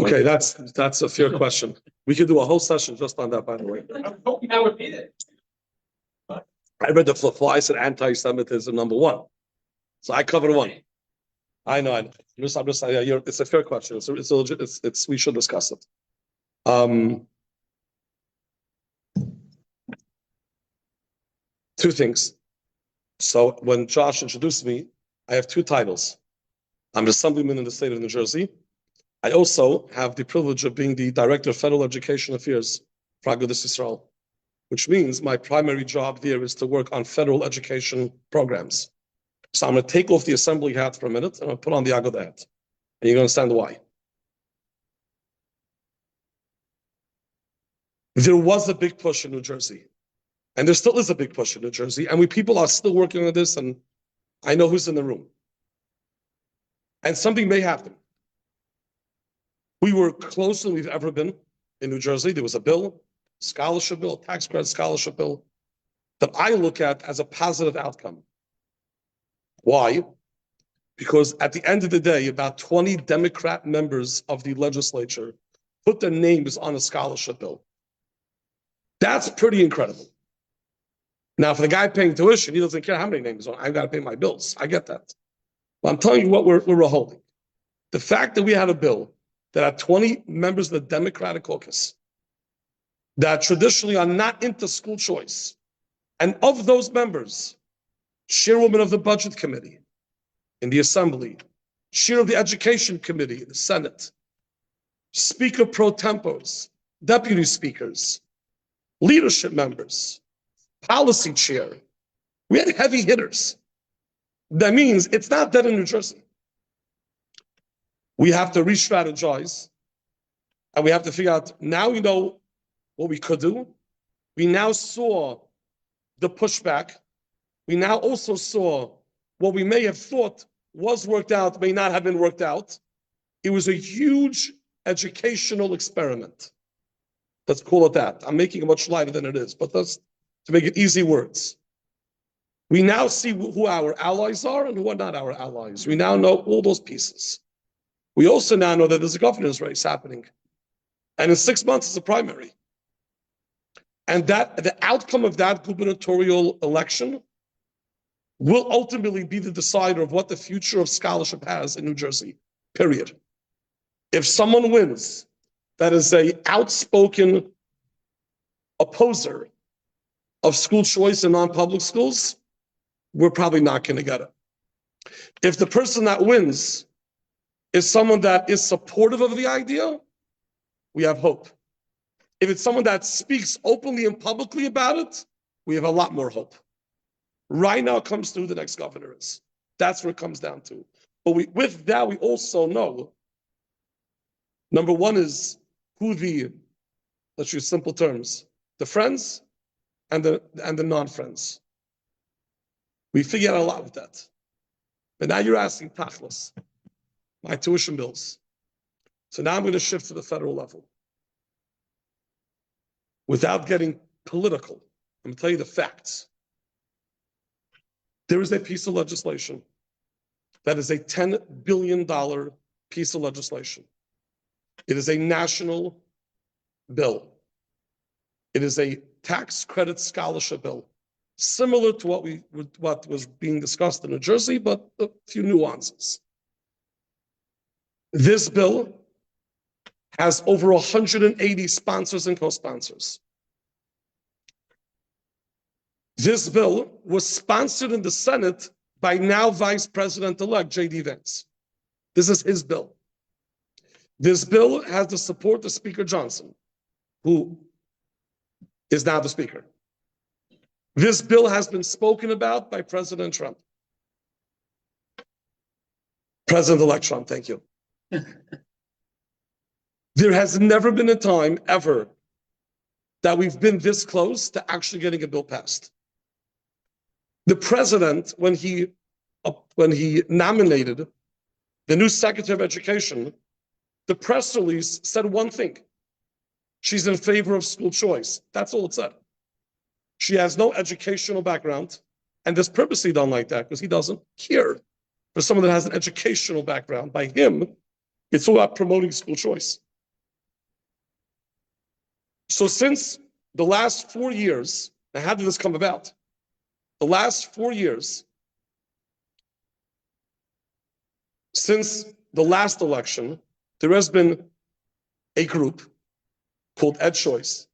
Okay, that's a fair question. We could do a whole session just on that, by the way. I was hoping that would be it. I read the flip-flop. I said anti-Semitism #1. So I covered 1. I know. I'm just it's a fair question. It's legit. We should discuss it. 2 things. So when Josh introduced me, I have 2 titles. I'm an Assemblyman in the state of New Jersey. I also have the privilege of being the Director of Federal Education Affairs for Agudath Israel, which means my primary job there is to work on federal education programs. So I'm going to take off the assembly hat for a minute and I'll put on the Agudath hat. And you're going to understand why. There was a big push in New Jersey. And there still is a big push in New Jersey. And people are still working on this, and I know who's in the room. And something may happen. We were closer than we've ever been in New Jersey. There was a bill, scholarship bill, tax credit scholarship bill, that I look at as a positive outcome. Why? Because at the end of the day, about 20 Democrat members of the legislature put their names on a scholarship bill. That's pretty incredible. Now, for the guy paying tuition, he doesn't care how many names on. I've got to pay my bills. I get that. But I'm telling you what we're holding. The fact that we had a bill that had 20 members of the Democratic caucus that traditionally are not into school choice, and of those members, chairwoman of the Budget Committee in the Assembly, chair of the Education Committee in the Senate, speaker pro tempos, deputy speakers, leadership members, policy chair. We had heavy hitters. That means it's not dead in New Jersey. We have to re-strategize, and we have to figure out, now we know what we could do. We now saw the pushback. We now also saw what we may have thought was worked out, may not have been worked out. It was a huge educational experiment. Let's call it that. I'm making it much lighter than it is, but let's, to make it easy words. We now see who our allies are and who are not our allies. We now know all those pieces. We also now know that there's a governor's race happening. And in 6 months, it's a primary. And that the outcome of that gubernatorial election will ultimately be the decider of what the future of scholarship has in New Jersey, period. If someone wins that is an outspoken opposer of school choice in non-public schools, we're probably not going to get it. If the person that wins is someone that is supportive of the idea, we have hope. If it's someone that speaks openly and publicly about it, we have a lot more hope. Right now it comes through the next governor is. That's where it comes down to. But with that, we also know, number one is who the, let's use simple terms, the friends and the non-friends. We figured out a lot with that. But now you're asking tachlis, my tuition bills. So now I'm going to shift to the federal level. Without getting political, I'm going to tell you the facts. There is a piece of legislation that is a $10 billion piece of legislation. It is a national bill. It is a tax credit scholarship bill, similar to what was being discussed in New Jersey, but a few nuances. This bill has over 180 sponsors and co-sponsors. This bill was sponsored in the Senate by now Vice President-elect J.D. Vance. This is his bill. This bill has the support of Speaker Johnson, who is now the Speaker. This bill has been spoken about by President Trump. President-elect Trump, thank you. There has never been a time ever that we've been this close to actually getting a bill passed. The president, when he nominated the new Secretary of Education, the press release said one thing. She's in favor of school choice. That's all it said. She has no educational background, and this purposely done like that because he doesn't care for someone that has an educational background. By him, it's all about promoting school choice. So since the last 4 years, now how did this come about? The last 4 years, since the last election, there has been a group called Ed Choice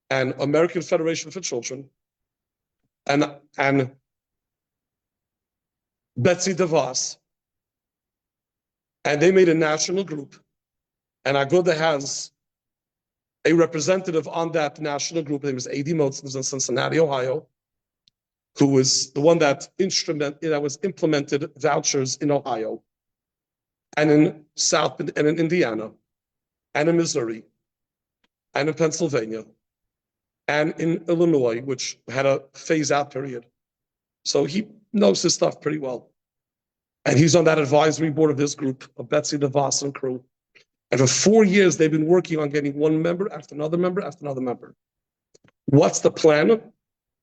and American Federation for Children and Betsy DeVos, and they made a national group, and Agudath has a representative on that national group. His name is A.D. Motes, who's in Cincinnati, Ohio, who was the one that was implemented vouchers in Ohio, and in in Indiana, and in Missouri, and in Pennsylvania, and in Illinois, which had a phase-out period. So he knows his stuff pretty well. And he's on that advisory board of this group of Betsy DeVos and crew. And for 4 years, they've been working on getting one member after another member after another member. What's the plan?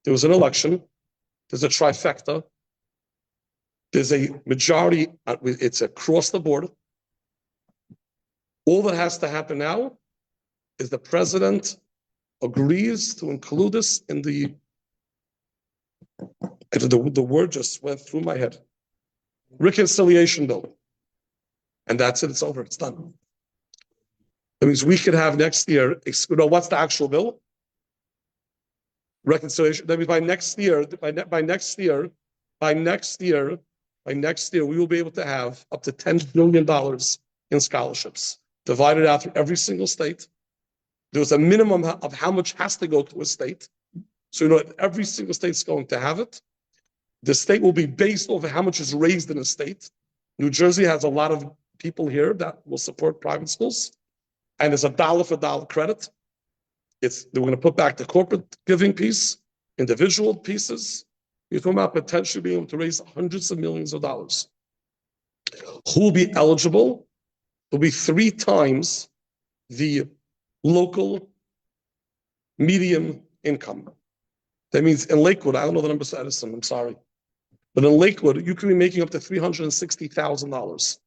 There was an election. There's a trifecta. There's a majority. It's across the board. All that has to happen now is the president agrees to include this in the word just went through my head. Reconciliation bill. And that's it, it's over, it's done. That means we could have next year, what's the actual bill? Reconciliation. That means by next year, we will be able to have up to $10 billion in scholarships divided out through every single state. There's a minimum of how much has to go to a state. So you know every single state's going to have it. The state will be based over how much is raised in a state. New Jersey has a lot of people here that will support private schools. And there's a dollar for dollar credit. They're going to put back the corporate giving piece, individual pieces. You're talking about potentially being able to raise hundreds of millions of dollars. Who will be eligible? Will be 3 times the local median income. That means in Lakewood, I don't know the numbers for Edison, I'm sorry. But in Lakewood, you could be making up to $360,000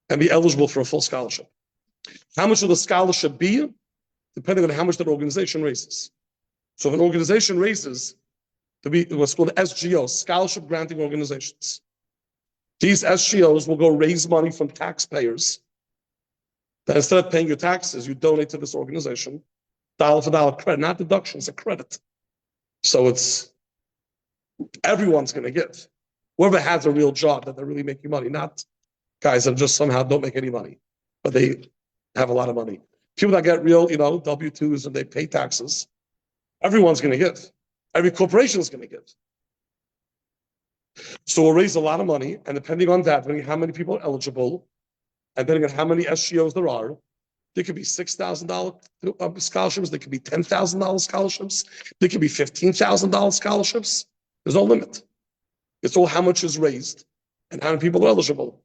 and be eligible for a full scholarship. How much will the scholarship be? Depending on how much that organization raises. So if an organization raises, to be what's called SGOs, scholarship granting organizations. These SGOs will go raise money from taxpayers. That instead of paying your taxes, you donate to this organization, dollar for dollar credit, not deductions, a credit. So it's everyone's going to give. Whoever has a real job that they're really making money, not guys that just somehow don't make any money, but they have a lot of money. People that get real, W-2s and they pay taxes, everyone's going to give. Every corporation is going to give. So we'll raise a lot of money, and depending on that, depending on how many people are eligible, and depending on how many SGOs there could be $6,000 scholarships, there could be $10,000 scholarships, there could be $15,000 scholarships. There's no limit. It's all how much is raised and how many people are eligible.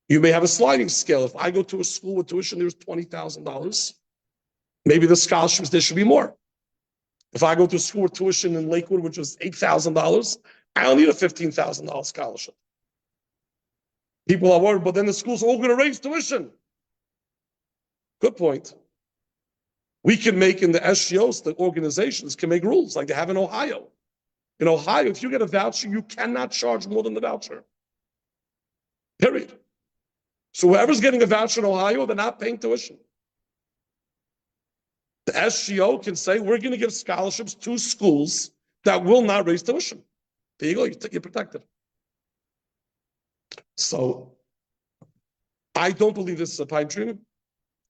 You may have a sliding scale. If I go to a school with tuition, there's $20,000. Maybe the scholarships, there should be more. If I go to a school with tuition in Lakewood, which is $8,000, I don't need a $15,000 scholarship. People are worried, but then the schools are all going to raise tuition. Good point. We can make in the SGOs, the organizations can make rules like they have in Ohio. In Ohio, if you get a voucher, you cannot charge more than the voucher. Period. So whoever's getting a voucher in Ohio, they're not paying tuition. The SGO can say, we're going to give scholarships to schools that will not raise tuition. There you go, you're protected. So I don't believe this is a pipe dream.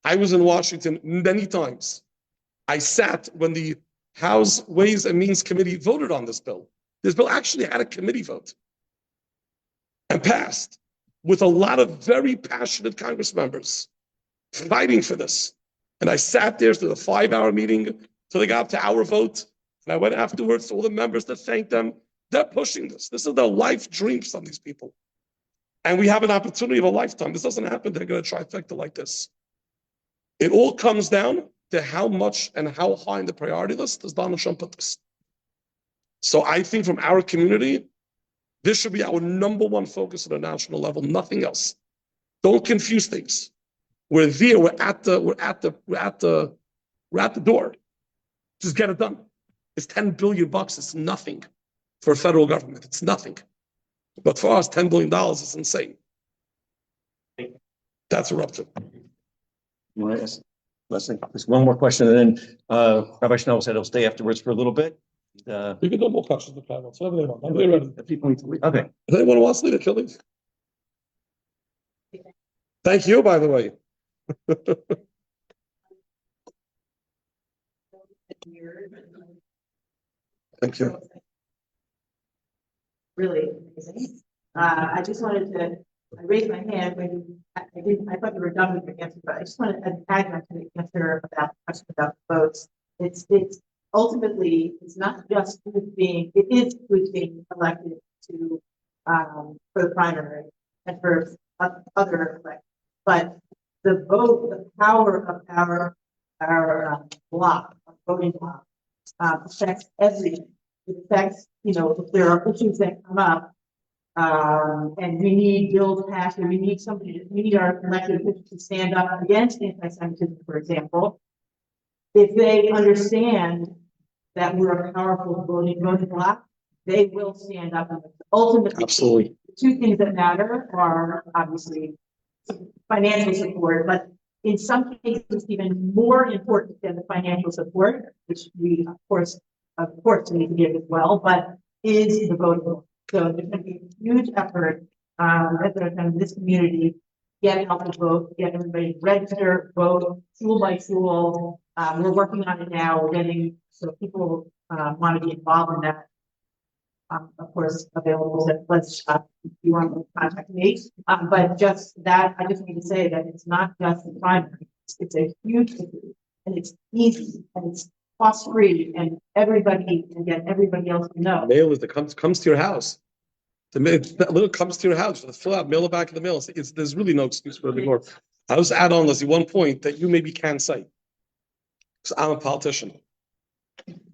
I was in Washington many times. I sat when the House Ways and Means Committee voted on this bill. This bill actually had a committee vote and passed with a lot of very passionate Congress members fighting for this. And I sat there through the 5-hour meeting till they got to our vote. And I went afterwards to all the members to thank them. They're pushing this. This is their life dream for some of these people. And we have an opportunity of a lifetime. This doesn't happen. They're going to trifecta like this. It all comes down to how much and how high in the priority list does Donald Trump put this. So I think from our community, this should be our #1 focus at a national level, nothing else. Don't confuse things. We're there, we're at the door. Just get it done. It's $10 billion, it's nothing for a federal government. It's nothing. But for us, $10 billion is insane. That's a rupture. Yes. There's one more question, and then Rabbi Schnall said he'll stay afterwards for a little bit. You can do more questions if I want. So everybody wants. I'm ready. People need to leave. Okay. If anyone wants to leave, they'll leave. Thank you, by the way. Thank you. Really amazing. I just wanted to, I raised my hand when I thought you were done with your answer, but I just wanted to add on to the answer about the question about the votes. It's ultimately, it's not just who's being elected to, for the primary and for other elections, but the vote, the power of our block, our voting block, affects everything. It affects, if there are issues that come up, and we need bills passed, and we need our elected officials to stand up against anti-Semitism, for example. if they understand that we're a powerful voting bloc, they will stand up. And ultimately, Absolutely. the two things that matter are obviously financial support, but in some cases, even more important than the financial support, which we of course, need to give as well, but is the voting bloc. So there's going to be a huge effort at this community, get out the vote, get everybody register, vote, school by school. We're working on it now. We're getting, so people want to be involved in that. Of course, available at Let's Shop if you want to contact me. But just that, I just need to say that it's not just the primary. It's a huge issue, and it's easy, and it's cost-free, and everybody can get everybody else to know. Mail is comes to your house. The little comes to your house. Fill out, mail it back in the mail. There's really no excuse for it anymore. I was add on, Leslie, one point that you maybe can't say, because I'm a politician.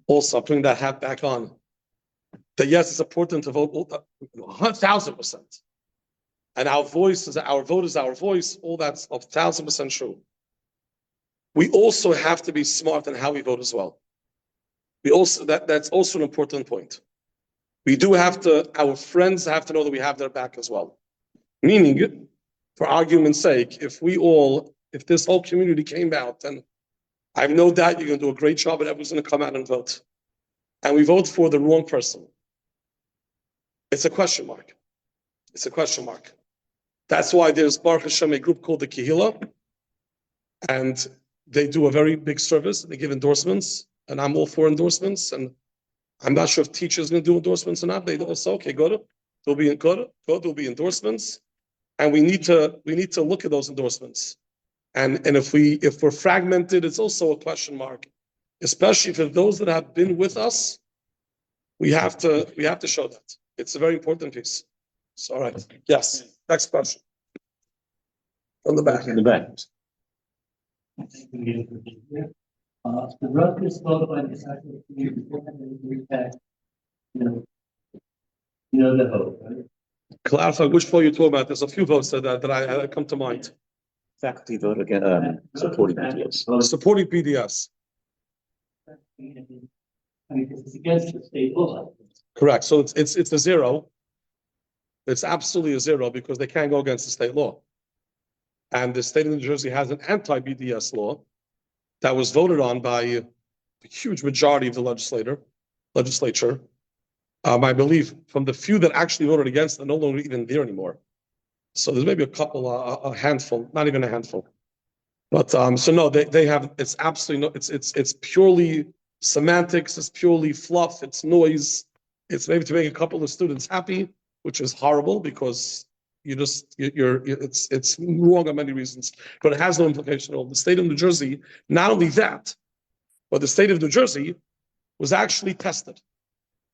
Also, putting that hat back on. That yes, it's important to vote 1,000%. And our vote is our voice. All that's 1,000% true. We also have to be smart in how we vote as well. That's also an important point. We do have to, our friends have to know that we have their back as well. Meaning, for argument's sake, if this whole community came out, and I have no doubt you're going to do a great job and everyone's going to come out and vote, and we vote for the wrong person, it's a question mark. It's a question mark. That's why there's Baruch Hashem, a group called the Kehillah, and they do a very big service. They give endorsements, and I'm all for endorsements, and I'm not sure if teachers are going to do endorsements or not. They also, okay, there'll be endorsements, and we need to look at those endorsements. And if we're fragmented, it's also a question mark, especially for those that have been with us. We have to show that. It's a very important piece. So, all right. Yes. Next question. From the back. In the back. The Rutgers vote by the Sacramento community impact, the vote, right? Clarify which vote you're talking about. There's a few votes that I come to mind. Faculty vote again, supporting BDS. Supporting BDS. I mean, it's against the state law. Correct. So it's a zero. It's absolutely a zero because they can't go against the state law. And the state of New Jersey has an anti-BDS law that was voted on by a huge majority of the legislature. I believe from the few that actually voted against, they're no longer even there anymore. So there's maybe a couple, a handful, not even a handful. But so no, they have. It's absolutely no. It's purely semantics. It's purely fluff. It's noise. It's maybe to make a couple of students happy, which is horrible because it's wrong on many reasons, but it has no implication at all. The state of New Jersey, not only that, but the state of New Jersey was actually tested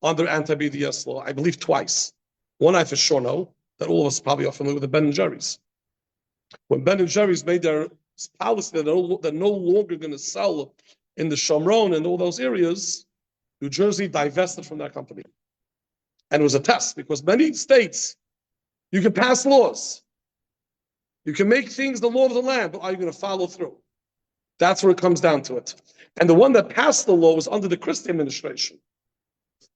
under anti-BDS law, I believe twice. One I for sure know, that all of us probably are familiar with, the Ben & Jerry's. When Ben & Jerry's made their policy that they're no longer going to sell in the Shomron and all those areas, New Jersey divested from that company. And it was a test because many states, you can pass laws. You can make things the law of the land, but are you going to follow through? That's where it comes down to it. And the one that passed the law was under the Christie administration.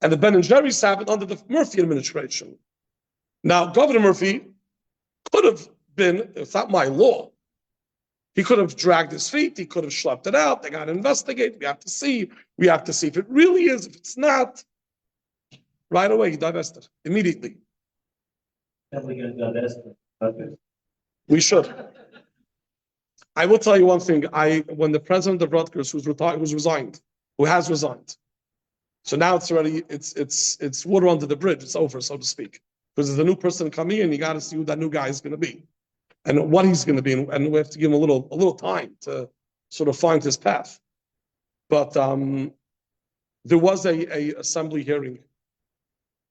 And the Ben & Jerry's happened under the Murphy administration. Now, Governor Murphy could have been, it's not my law, he could have dragged his feet, he could have schlepped it out, they got to investigate, we have to see if it really is, if it's not. Right away, he divested, immediately. We should. I will tell you one thing. When the president of Rutgers, who has resigned, so now it's already it's water under the bridge. It's over, so to speak, because there's a new person coming in. You got to see who that new guy is going to be, and what he's going to be, and we have to give him a little time to sort of find his path. But there was a assembly hearing.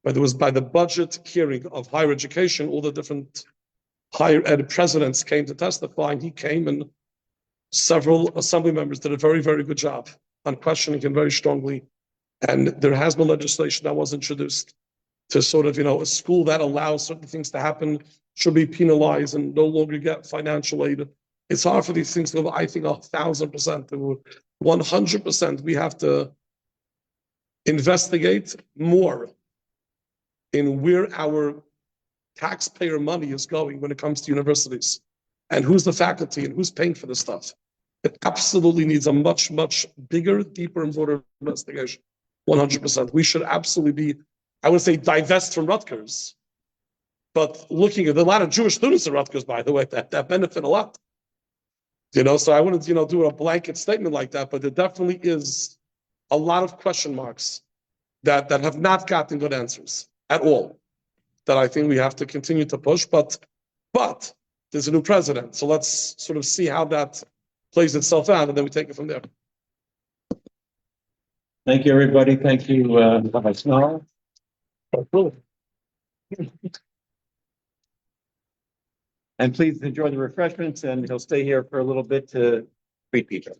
But it was by the budget hearing of higher education, all the different higher ed presidents came to testify, and he came, and several assembly members did a very, very good job on questioning him very strongly. And there has been legislation that was introduced to sort of, a school that allows certain things to happen should be penalized and no longer get financial aid. It's hard for these things to go, I think 1,000%, 100%, we have to investigate more in where our taxpayer money is going when it comes to universities and who's the faculty and who's paying for this stuff. It absolutely needs a much, much bigger, deeper, and broader investigation. 100%. We should absolutely be, I would say, divest from Rutgers. But looking at a lot of Jewish students at Rutgers, by the way, that benefit a lot. So I wouldn't, do a blanket statement like that, but there definitely is a lot of question marks that have not gotten good answers at all, that I think we have to continue to push. But there's a new president, so let's sort of see how that plays itself out, and then we take it from there. Thank you, everybody. Thank you, Rabbi Schnall. And please enjoy the refreshments, and he'll stay here for a little bit to greet people.